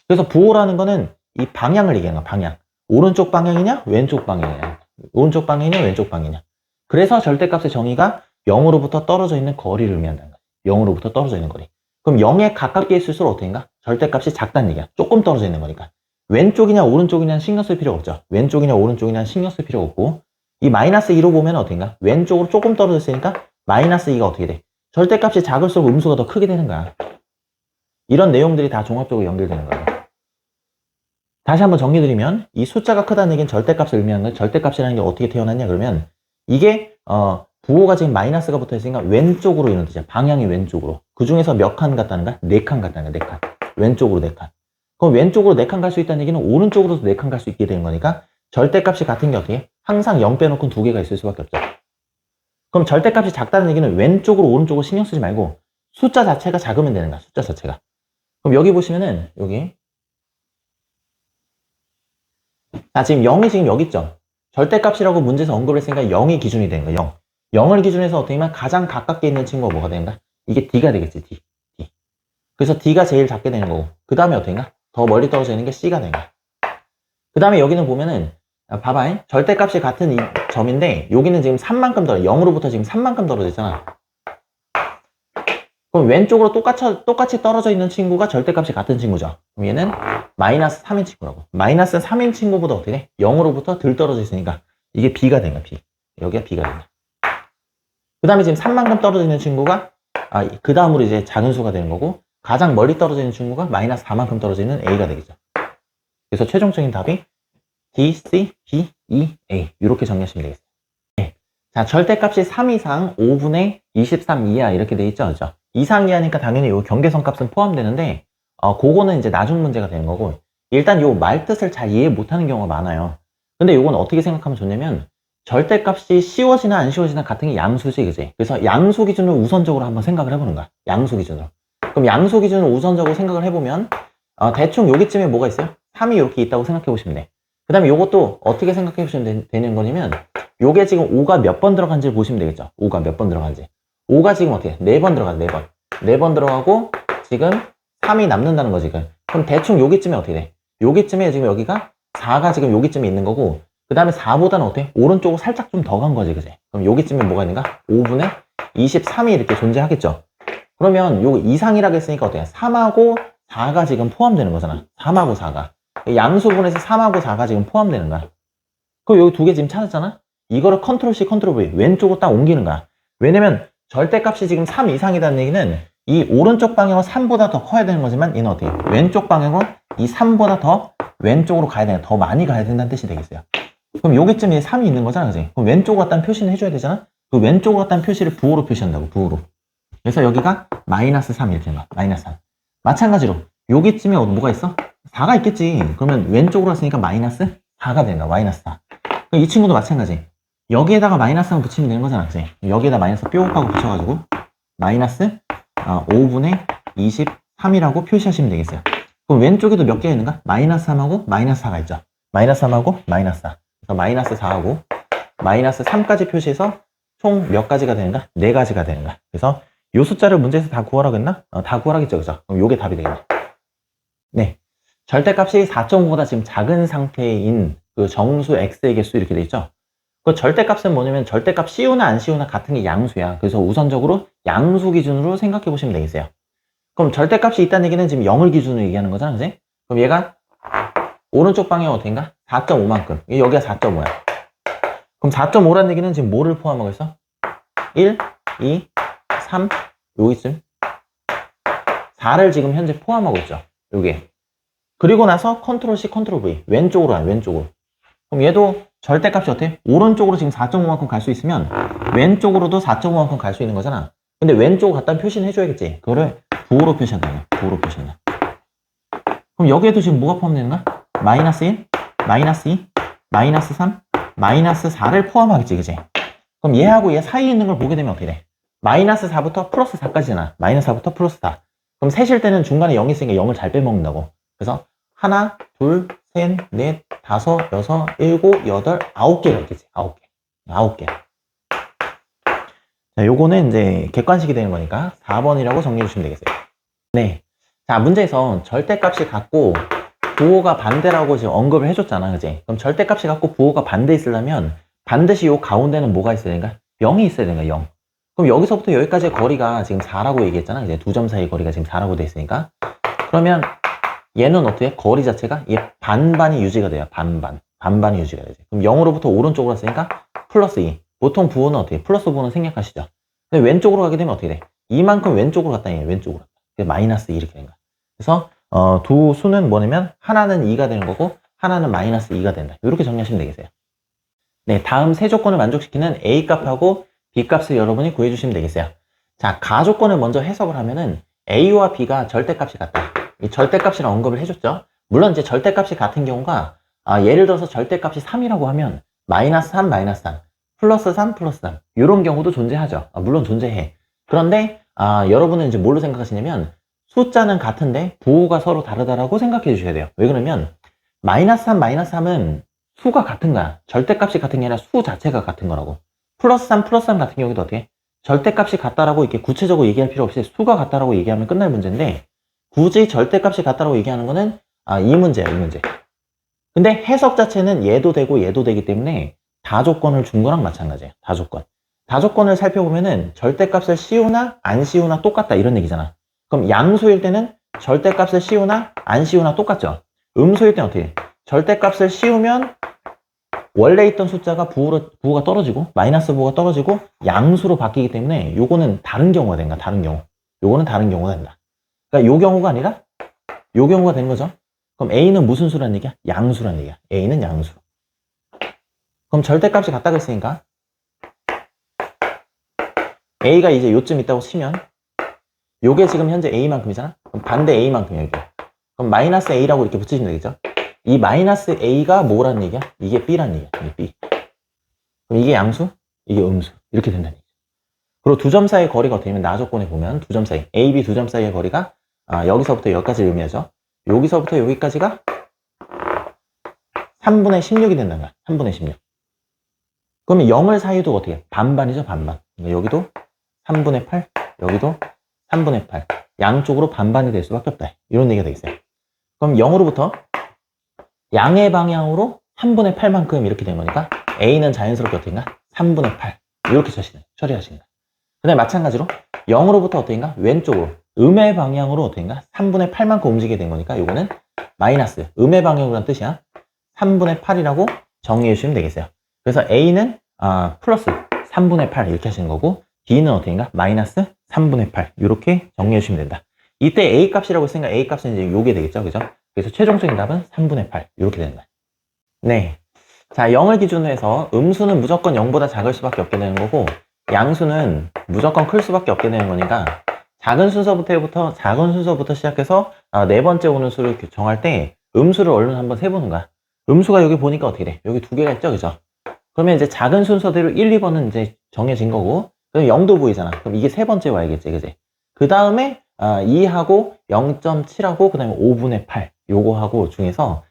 [SPEAKER 1] 그래서 부호라는 거는 이 방향을 얘기하는 거야. 방향. 오른쪽 방향이냐? 왼쪽 방향이냐? 오른쪽 방향이냐? 왼쪽 방향이냐? 그래서 절대값의 정의가 0으로부터 떨어져 있는 거리를 의미한다는 거야. 0으로부터 떨어져 있는 거리. 그럼 0에 가깝게 있을수록 어떻게인가? 절대값이 작다는 얘기야. 조금 떨어져 있는 거니까. 왼쪽이냐 오른쪽이냐 신경 쓸 필요가 없죠. 왼쪽이냐 오른쪽이냐 신경 쓸 필요가 없고, 이 마이너스 2로 보면 어떻게인가? 왼쪽으로 조금 떨어져 있으니까 마이너스 2가 어떻게 돼? 절대값이 작을수록 음수가 더 크게 되는 거야. 이런 내용들이 다 종합적으로 연결되는 거예요. 다시 한번 정리드리면, 이 숫자가 크다는 얘기는 절대값을 의미하는 거예요. 절대값이라는 게 어떻게 태어났냐 그러면, 이게 부호가 지금 마이너스가 붙어 있으니까 왼쪽으로 이런 뜻이야. 방향이 왼쪽으로. 그 중에서 몇 칸 갔다는가? 4칸 갔다는 거야. 4칸. 왼쪽으로 4칸. 그럼 왼쪽으로 4칸 갈 수 있다는 얘기는 오른쪽으로도 4칸 갈 수 있게 되는 거니까, 절대값이 같은 게 어떻게? 항상 0 빼놓고 2개가 있을 수밖에 없죠. 그럼 절대값이 작다는 얘기는 왼쪽으로 오른쪽으로 신경 쓰지 말고 숫자 자체가 작으면 되는 거야. 숫자 자체가. 그럼 여기 보시면은 여기, 자, 지금 0이 지금 여기 있죠. 절대값이라고 문제에서 언급을 했으니까 0이 기준이 되는 거야. 0. 0을 기준해서 어떻게 하면 가장 가깝게 있는 친구가 뭐가 되는가? 이게 D가 되겠지. D. 그래서 D가 제일 작게 되는 거고, 그 다음에 어떻게인가? 더 멀리 떨어져 있는 게 C가 되는 거야. 그 다음에 여기는 보면은, 봐봐. 절대값이 같은 이 점인데 여기는 지금 3만큼 떨어져. 0으로부터 지금 3만큼 떨어져 있잖아. 그럼 왼쪽으로 똑같이 떨어져 있는 친구가 절대값이 같은 친구죠. 그럼 얘는 마이너스 3인 친구라고. 마이너스 3인 친구보다 어떻게 돼? 0으로부터 덜 떨어져 있으니까 이게 B가 되는 거야. B. 여기가 B가 된다. 그 다음에 지금 3만큼 떨어져 있는 친구가, 그 다음으로 이제 작은 수가 되는 거고, 가장 멀리 떨어져 있는 친구가 마이너스 4만큼 떨어져 있는 A가 되겠죠. 그래서 최종적인 답이 D, C, B, E, A. 이렇게 정리하시면 되겠어요. 네. 자, 절대값이 3 이상 5분의 23 이하 이렇게 돼 있죠. 그죠? 이상 이하니까 당연히 요 경계선 값은 포함되는데, 그거는 이제 나중 문제가 되는 거고, 일단 요 말뜻을 잘 이해 못하는 경우가 많아요. 근데 요건 어떻게 생각하면 좋냐면, 절대값이 씌워지나 안 씌워지나 같은 게 양수지, 그지? 그래서 양수 기준으로 우선적으로 한번 생각을 해보는 거야. 양수 기준으로. 그럼 양수 기준으로 우선적으로 생각을 해보면, 대충 여기쯤에 뭐가 있어요? 3이 이렇게 있다고 생각해 보시면 돼. 그 다음에 요것도 어떻게 생각해 보시면 되는 거냐면, 요게 지금 5가 몇 번 들어간지를 보시면 되겠죠? 5가 몇 번 들어간지. 5가 지금 어떻게? 4번 들어가죠, 4번. 4번 들어가고, 지금 3이 남는다는 거지. 그럼 대충 여기쯤에 어떻게 돼? 여기쯤에 지금 여기가 4가 지금 여기쯤에 있는 거고, 그 다음에 4보다는 어때? 오른쪽으로 살짝 좀 더 간 거지, 그지? 그럼 여기쯤에 뭐가 있는가? 5분의 23이 이렇게 존재하겠죠? 그러면 요 이상이라고 했으니까 어때요? 3하고 4가 지금 포함되는 거잖아. 3하고 4가. 양수분에서 3하고 4가 지금 포함되는 거야. 그럼 여기 두 개 지금 찾았잖아? 이거를 컨트롤 C, 컨트롤 V 왼쪽으로 딱 옮기는 거야. 왜냐면 절대값이 지금 3 이상이라는 얘기는 이 오른쪽 방향은 3보다 더 커야 되는 거지만 얘는 어떻게? 왼쪽 방향은 이 3보다 더 왼쪽으로 가야 되는, 더 많이 가야 된다는 뜻이 되겠어요. 그럼 여기쯤에 3이 있는 거잖아, 그지? 그럼 왼쪽으로 갔다는 표시는 해줘야 되잖아? 그 왼쪽으로 갔다는 표시를 부호로 표시한다고, 부호로. 그래서 여기가 마이너스 3 이렇게 되는 거야, 마이너스 3. 마찬가지로 여기쯤에 뭐가 있어? 4가 있겠지. 그러면 왼쪽으로 갔으니까 마이너스 4가 되는 거야, 마이너스 4. 그럼 이 친구도 마찬가지. 여기에다가 마이너스 한번 붙이면 되는 거잖아, 그치? 여기에다 마이너스 뾰하고 붙여가지고 마이너스 5분의 23이라고 표시하시면 되겠어요. 그럼 왼쪽에도 몇 개가 있는가? 마이너스 3하고 마이너스 4가 있죠. 마이너스 3하고 마이너스 4. 그래서 마이너스 4하고 마이너스 3까지 표시해서 총 몇 가지가 되는가? 4가지가 되는가? 그래서 이 숫자를 문제에서 다 구하라고 했나? 다 구하라겠죠, 그죠? 그럼 요게 답이 되겠네. 네. 절대값이 4.5보다 지금 작은 상태인 그 정수 x의 개수 이렇게 돼 있죠? 그 절대값은 뭐냐면 절대값 CU나 안 CU나 같은 게 양수야. 그래서 우선적으로 양수 기준으로 생각해 보시면 되겠어요. 그럼 절대값이 있다는 얘기는 지금 0을 기준으로 얘기하는 거잖아, 그지? 그럼 얘가 오른쪽 방향 어떻게인가? 4.5만큼. 여기가 4.5야. 그럼 4.5라는 얘기는 지금 뭐를 포함하고 있어? 1, 2, 3, 여기쯤 4를 지금 현재 포함하고 있죠. 요게. 그리고 나서 컨트롤 C, 컨트롤 V. 왼쪽으로 가요, 왼쪽으로. 그럼 얘도 절대값이 어때? 오른쪽으로 지금 4.5만큼 갈 수 있으면 왼쪽으로도 4.5만큼 갈 수 있는 거잖아. 근데 왼쪽으로 갖다 표시는 해줘야겠지. 그거를 부호로 표시한다. 부호로 표시한다. 그럼 여기에도 지금 뭐가 포함되는가? 마이너스 1, 마이너스 2, 마이너스 3, 마이너스 4를 포함하겠지, 그지? 그럼 얘하고 얘 사이에 있는 걸 보게 되면 어떻게 돼? 마이너스 4부터 플러스 4까지잖아. 마이너스 4부터 플러스 4. 그럼 셋일 때는 중간에 0이 있으니까 0을 잘 빼먹는다고. 그래서 하나, 둘, 셋, 넷, 다섯, 여섯, 일곱, 여덟, 9개가 있겠지. 9개. 9개. 자, 요거는 이제 객관식이 되는 거니까 4번이라고 정리해 주시면 되겠어요. 네. 자, 문제에서 절대값이 같고 부호가 반대라고 지금 언급을 해줬잖아, 그지? 그럼 절대값이 같고 부호가 반대 있으려면 반드시 요 가운데는 뭐가 있어야 되는가? 0이 있어야 되는가, 0. 그럼 여기서부터 여기까지의 거리가 지금 4라고 얘기했잖아, 이제 두 점 사이 거리가 지금 4라고 돼 있으니까. 그러면 얘는 어떻게? 거리 자체가 얘 반반이 유지가 돼요, 반반. 반반이 유지가 되지. 그럼 0으로부터 오른쪽으로 갔으니까 플러스 2. 보통 부호는 어떻게? 플러스 부호는 생략하시죠. 근데 왼쪽으로 가게 되면 어떻게 돼? 이만큼 왼쪽으로 갔다, 얘 왼쪽으로 갔다. 마이너스 2 이렇게 된 거야. 그래서 두 수는 뭐냐면 하나는 2가 되는 거고 하나는 마이너스 2가 된다. 이렇게 정리하시면 되겠어요. 네, 다음 세 조건을 만족시키는 A 값하고 B 값을 여러분이 구해주시면 되겠어요. 자, 가조건을 먼저 해석을 하면은 A와 B가 절대값이 같다. 이 절대값이랑 언급을 해줬죠. 물론 이제 절대값이 같은 경우가 예를 들어서 절대값이 3이라고 하면 마이너스 3, 마이너스 3, 플러스 3, 플러스 3 이런 경우도 존재하죠. 물론 존재해. 그런데 여러분은 이제 뭘로 생각하시냐면 숫자는 같은데 부호가 서로 다르다라고 생각해 주셔야 돼요. 왜 그러면 마이너스 3, 마이너스 3은 수가 같은 거야. 절대값이 같은 게 아니라 수 자체가 같은 거라고. 플러스 3, 플러스 3 같은 경우도 어떻게? 절대값이 같다라고 이렇게 구체적으로 얘기할 필요 없이 수가 같다라고 얘기하면 끝날 문제인데 굳이 절대값이 같다라고 얘기하는 거는 이 문제야, 이 문제. 근데 해석 자체는 얘도 되고 얘도 되기 때문에 다조건을 준 거랑 마찬가지예요. 다조건. 다조건을 살펴보면은 절대값을 씌우나 안 씌우나 똑같다 이런 얘기잖아. 그럼 양수일 때는 절대값을 씌우나 안 씌우나 똑같죠. 음수일 때는 어떻게 해? 절대값을 씌우면 원래 있던 숫자가 부호가 떨어지고 마이너스 부호가 떨어지고 양수로 바뀌기 때문에 요거는 다른 경우가 된다. 다른 경우. 요거는 다른 경우가 된다. 그러니까 요 경우가 아니라 요 경우가 된 거죠. 그럼 A는 무슨 수란 얘기야? 양수란 얘기야. A는 양수. 그럼 절대값이 같다고 했으니까 A가 이제 요쯤 있다고 치면 요게 지금 현재 A만큼이잖아? 그럼 반대 A만큼이야, 이게. 그럼 마이너스 A라고 이렇게 붙이시면 되겠죠? 이 마이너스 A가 뭐라는 얘기야? 이게 B라는 얘기야. 이게 B. 그럼 이게 양수? 이게 음수. 이렇게 된다는 얘기죠. 그리고 두 점 사이의 거리가 어떻게 되면 나조건에 보면 두 점 사이, A, B 두 점 사이의 거리가 여기서부터 여기까지를 의미하죠. 여기서부터 여기까지가 3분의 16이 된다는 거야. 3분의 16. 그러면 0을 사이도 어떻게 해? 반반이죠, 반반. 그러니까 여기도 3분의 8, 여기도 3분의 8. 양쪽으로 반반이 될 수밖에 없다. 이런 얘기가 되겠어요. 그럼 0으로부터 양의 방향으로 3분의 8만큼 이렇게 된 거니까 A는 자연스럽게 어떻게인가? 3분의 8. 이렇게 처리하시는 거야. 그 다음에 마찬가지로 0으로부터 어떻게인가? 왼쪽으로 음의 방향으로 어떻게인가? 3분의 8만큼 움직이게 된 거니까 이거는 마이너스 음의 방향으로란 뜻이야. 3분의 8이라고 정리해 주시면 되겠어요. 그래서 A는 플러스 3분의 8 이렇게 하시는 거고 B는 어떻게인가? 마이너스 3분의 8 이렇게 정리해 주시면 된다. 이때 A 값이라고 했으니까 A 값은 이제 요게 되겠죠, 그죠? 그래서 최종적인 답은 3분의 8 이렇게 된다. 네. 자, 0을 기준으로 해서 음수는 무조건 0보다 작을 수밖에 없게 되는 거고 양수는 무조건 클 수밖에 없게 되는 거니까 작은 순서부터 시작해서 네 번째 오는 수를 정할 때 음수를 얼른 한번 세보는 거야. 음수가 여기 보니까 어떻게 돼? 여기 두 개가 있죠, 그죠? 그러면 이제 작은 순서대로 1, 2번은 이제 정해진 거고, 그럼 0도 보이잖아. 그럼 이게 세 번째 와야겠지, 그지? 그 다음에 2하고 0.7하고 그 다음에 5분의 8 요거 하고 중에서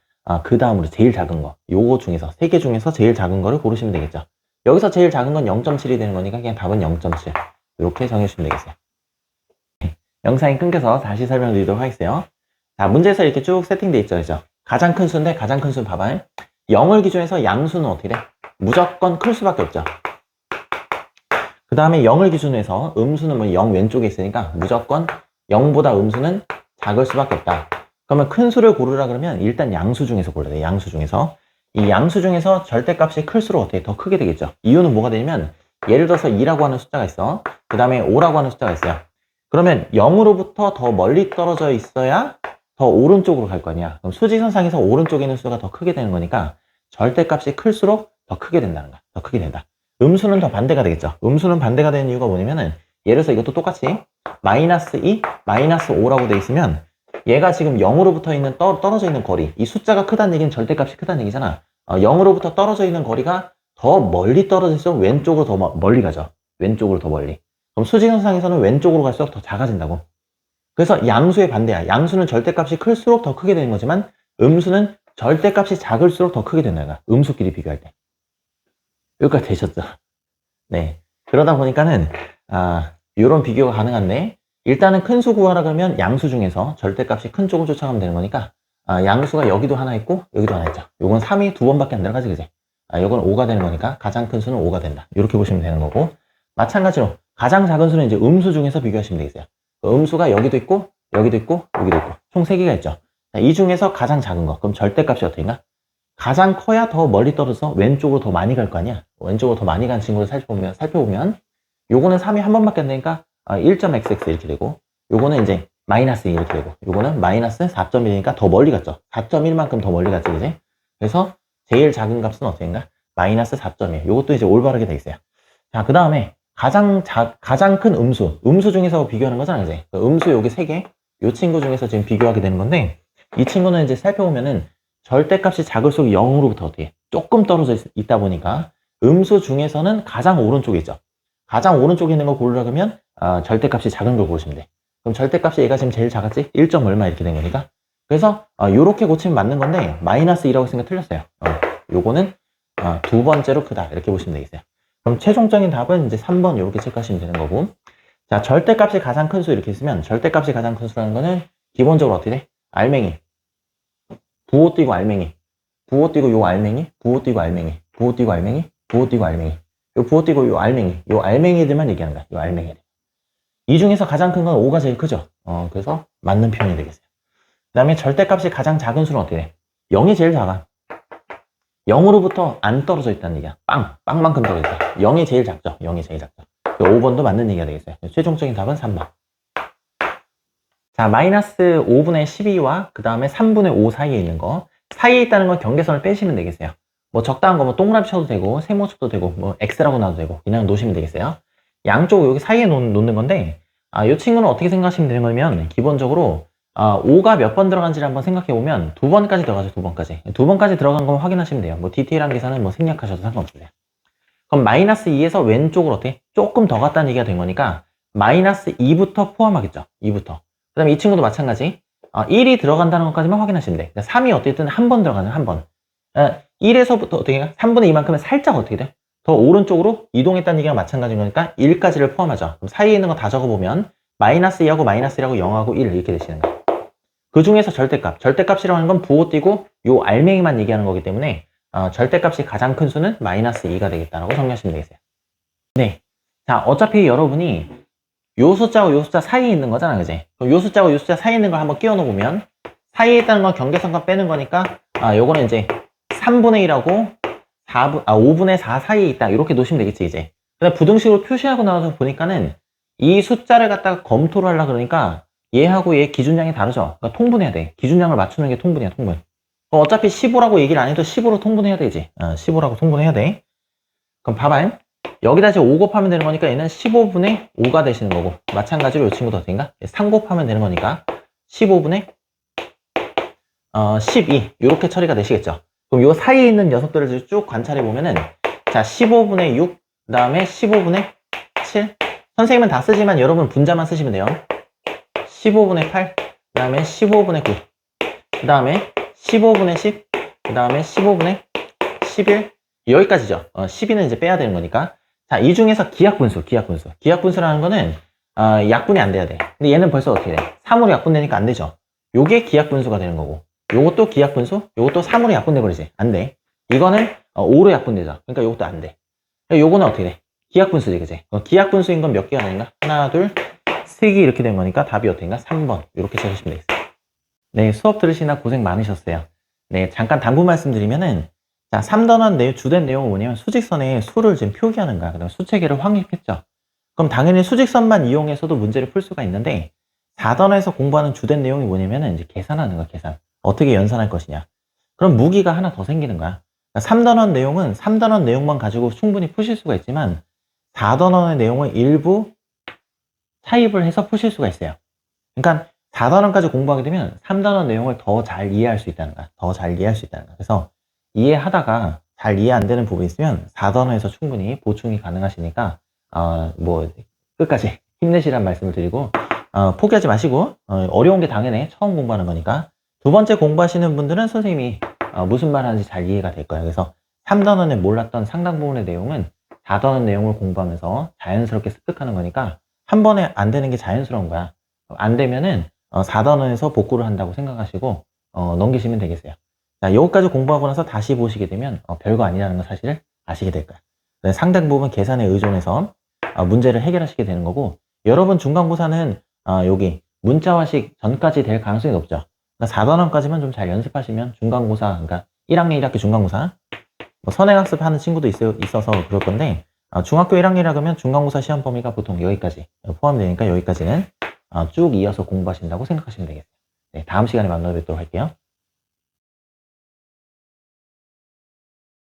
[SPEAKER 1] 그 다음으로 제일 작은 거 요거 중에서 세 개 중에서 제일 작은 거를 고르시면 되겠죠. 여기서 제일 작은 건 0.7이 되는 거니까 그냥 답은 0.7 이렇게 정해주시면 되겠어요. 영상이 끊겨서 다시 설명드리도록 하겠어요. 자, 문제에서 이렇게 쭉 세팅되어 있죠, 그죠? 가장 큰 수인데 가장 큰 수는 봐봐요. 0을 기준해서 양수는 어떻게 돼? 무조건 클 수밖에 없죠. 그 다음에 0을 기준으로 해서 음수는 뭐 0 왼쪽에 있으니까 무조건 0보다 음수는 작을 수밖에 없다. 그러면 큰 수를 고르라 그러면 일단 양수 중에서 골라야 돼. 양수 중에서. 이 양수 중에서 절대값이 클수록 어떻게 더 크게 되겠죠. 이유는 뭐가 되냐면 예를 들어서 2라고 하는 숫자가 있어. 그 다음에 5라고 하는 숫자가 있어요. 그러면 0으로부터 더 멀리 떨어져 있어야 더 오른쪽으로 갈 거 아니야. 그럼 수직선상에서 오른쪽에 있는 수가 더 크게 되는 거니까 절대값이 클수록 더 크게 된다는 거야. 더 크게 된다. 음수는 더 반대가 되겠죠. 음수는 반대가 되는 이유가 뭐냐면은 예를 들어서 이것도 똑같이 마이너스 2, 마이너스 5라고 돼 있으면 얘가 지금 0으로부터 있는 떨어져 있는 거리, 이 숫자가 크다는 얘기는 절대값이 크다는 얘기잖아. 0으로부터 떨어져 있는 거리가 더 멀리 떨어질수록 왼쪽으로 더 멀리 가죠. 왼쪽으로 더 멀리. 그럼 수직선상에서는 왼쪽으로 갈수록 더 작아진다고. 그래서 양수의 반대야. 양수는 절대값이 클수록 더 크게 되는 거지만 음수는 절대값이 작을수록 더 크게 된다는 거야. 음수끼리 비교할 때. 여기까지 되셨죠? 네. 그러다 보니까는 이런 비교가 가능한데 일단은 큰 수 구하라 그러면 양수 중에서 절대값이 큰 쪽을 쫓아가면 되는 거니까 양수가 여기도 하나 있고 여기도 하나 있죠. 요건 3이 두 번밖에 안 들어가지, 그지? 요건 5가 되는 거니까 가장 큰 수는 5가 된다. 이렇게 보시면 되는 거고 마찬가지로 가장 작은 수는 이제 음수 중에서 비교하시면 되겠어요. 음수가 여기도 있고 여기도 있고 여기도 있고 총 3개가 있죠. 이 중에서 가장 작은 거 그럼 절대값이 어떻게인가? 가장 커야 더 멀리 떨어져서 왼쪽으로 더 많이 갈 거 아니야. 왼쪽으로 더 많이 간 친구를 살펴보면 요거는 3이 한 번밖에 안 되니까 1.xx 이렇게 되고 요거는 이제 마이너스 2 이렇게 되고 요거는 마이너스 4.1이니까 더 멀리 갔죠. 4.1만큼 더 멀리 갔지, 그지? 그래서 제일 작은 값은 어떻게인가? 마이너스 4.1. 요것도 이제 올바르게 돼 있어요. 자, 그 다음에 가장 큰 음수 중에서 비교하는 거잖아, 그지? 음수 요게 3개 요 친구 중에서 지금 비교하게 되는 건데 이 친구는 이제 살펴보면은 절대값이 작을수록 0으로부터 어떻게 조금 떨어져 있다 보니까 음수 중에서는 가장 오른쪽에 있죠. 가장 오른쪽에 있는 걸 고르라 그러면 절대값이 작은 걸 고르시면 돼. 그럼 절대값이 얘가 지금 제일 작았지? 1. 얼마 이렇게 된 거니까. 그래서 요렇게 고치면 맞는 건데 마이너스 2라고 했으니까 틀렸어요. 요거는 두 번째로 크다 이렇게 보시면 되겠어요. 그럼 최종적인 답은 이제 3번 이렇게 체크하시면 되는 거고. 자, 절대값이 가장 큰 수 이렇게 있으면 절대값이 가장 큰 수라는 거는 기본적으로 어떻게 돼? 알맹이. 부호 띄고 알맹이. 부호 띄고 요 알맹이. 부호 띄고 알맹이. 부호 띄고 알맹이. 부호 띄고 알맹이. 요 부호 띄고 요 알맹이. 요 알맹이들만 얘기하는 거야. 요 알맹이들. 이 중에서 가장 큰 건 5가 제일 크죠. 그래서 맞는 표현이 되겠어요. 그 다음에 절대값이 가장 작은 수는 어떻게 돼? 0이 제일 작아. 0으로부터 안 떨어져 있다는 얘기야. 빵만큼 떨어져 있다. 0이 제일 작죠. 0이 제일 작죠. 5번도 맞는 얘기가 되겠어요. 최종적인 답은 3번. 자, 마이너스 5분의 12와 그 다음에 3분의 5 사이에 있는 거. 사이에 있다는 건 경계선을 빼시면 되겠어요. 뭐 적당한 거 뭐 동그라미 쳐도 되고 세모 쳐도 되고 뭐 X라고 놔도 되고 그냥 놓으시면 되겠어요. 양쪽 여기 사이에 놓는 건데 이 친구는 어떻게 생각하시면 되는 거냐면 기본적으로 5가 몇 번 들어간지를 한번 생각해 보면 2번까지 들어가죠. 2번까지. 2번까지 들어간 거 확인하시면 돼요. 뭐 디테일한 계산은 뭐 생략하셔도 상관없어요. 그럼 마이너스 2에서 왼쪽으로 어떻게 조금 더 갔다는 얘기가 된 거니까 마이너스 2부터 포함하겠죠. 2부터. 그 다음에 이 친구도 마찬가지 1이 들어간다는 것까지만 확인하시면 돼. 3이 어쨌든 한 번 들어가는 한 번. 1에서부터 어떻게 해? 3분의 2만큼은 살짝 어떻게 돼? 더 오른쪽으로 이동했다는 얘기랑 마찬가지인 거니까 1까지를 포함하죠. 그럼 사이에 있는 거 다 적어보면 마이너스 2하고 마이너스 1하고 0하고 1 이렇게 되시는 거예요. 그 중에서 절대값이라고 하는 건 부호 띄고 요 알맹이만 얘기하는 거기 때문에 절대값이 가장 큰 수는 마이너스 2가 되겠다라고 정리하시면 되겠어요. 네. 자, 어차피 여러분이 요 숫자와 요 숫자 사이에 있는 거잖아, 그지? 그럼 요 숫자와 요 숫자 사이에 있는 걸 한번 끼워 놓으면 사이에 있다는 건 경계선과 빼는 거니까 요거는 이제 3분의 1하고 5분의 4 사이에 있다 이렇게 놓으시면 되겠지 이제. 근데 부등식으로 표시하고 나와서 보니까는 이 숫자를 갖다가 검토를 하려고 그러니까 얘하고 얘 기준량이 다르죠. 그러니까 통분해야 돼. 기준량을 맞추는 게 통분이야, 통분. 어차피 15라고 얘기를 안 해도 15로 통분해야 되지. 15라고 통분해야 돼. 그럼 봐봐. 여기다 이제 5 곱하면 되는 거니까 얘는 15분의 5가 되시는 거고 마찬가지로 이 친구도 어떻게인가? 3 곱하면 되는 거니까 15분의 12 이렇게 처리가 되시겠죠. 그럼 요 사이에 있는 녀석들을 쭉 관찰해 보면은 자, 15분의 6, 그 다음에 15분의 7. 선생님은 다 쓰지만 여러분 분자만 쓰시면 돼요. 15분의 8, 그 다음에 15분의 9, 그 다음에 15분의 10, 그 다음에 15분의 11. 여기까지죠. 12는 이제 빼야 되는 거니까. 자, 이 중에서 기하분수. 기하분수라는 거는 약분이 안 돼야 돼. 근데 얘는 벌써 어떻게 돼? 3으로 약분되니까 안 되죠. 요게 기하분수가 되는 거고, 요것도 기하분수, 요것도 3으로 약분돼 버리지. 안 돼. 이거는 5로 약분되죠. 그러니까 요것도 안 돼. 요거는 어떻게 돼? 기하분수지, 그지? 기하분수인 건 몇 개가 되는가? 하나, 둘, 세 개 이렇게 된 거니까 답이 어떻게인가? 3번. 이렇게 찾으시면 되겠어요. 네, 수업 들으시나 고생 많으셨어요. 네, 잠깐 당부 말씀드리면은, 자, 3단원 주된 내용은 뭐냐면 수직선에 수를 지금 표기하는 거야. 그다음에 수체계를 확립했죠. 그럼 당연히 수직선만 이용해서도 문제를 풀 수가 있는데, 4단원에서 공부하는 주된 내용이 뭐냐면은 이제 계산하는 거야, 계산. 어떻게 연산할 것이냐. 그럼 무기가 하나 더 생기는 거야. 그러니까 3단원 내용은 3단원 내용만 가지고 충분히 푸실 수가 있지만, 4단원의 내용을 일부 차입을 해서 푸실 수가 있어요. 그러니까 4단원까지 공부하게 되면 3단원 내용을 더 잘 이해할 수 있다는 거야. 더 잘 이해할 수 있다는 거야. 그래서 이해하다가 잘 이해 안 되는 부분이 있으면 4단원에서 충분히 보충이 가능하시니까 뭐 끝까지 힘내시란 말씀을 드리고 포기하지 마시고 어려운 게 당연해. 처음 공부하는 거니까. 두 번째 공부하시는 분들은 선생님이 무슨 말 하는지 잘 이해가 될 거예요. 그래서 3단원에 몰랐던 상당 부분의 내용은 4단원 내용을 공부하면서 자연스럽게 습득하는 거니까 한 번에 안 되는 게 자연스러운 거야. 안 되면은 4단원에서 복구를 한다고 생각하시고 넘기시면 되겠어요. 자, 요거까지 공부하고 나서 다시 보시게 되면 별거 아니라는 걸 사실을 아시게 될 거야. 상당 부분 계산에 의존해서 문제를 해결하시게 되는 거고, 여러분 중간고사는 여기 문자화식 전까지 될 가능성이 높죠. 그러니까 4단원까지만 좀 잘 연습하시면 중간고사, 그러니까 1학년 1학기 중간고사 뭐 선행학습 하는 친구도 있어서 그럴 건데, 중학교 1학년이라 그러면 중간고사 시험 범위가 보통 여기까지 포함되니까 여기까지는 쭉 이어서 공부하신다고 생각하시면 되겠어요. 네, 다음 시간에 만나 뵙도록 할게요.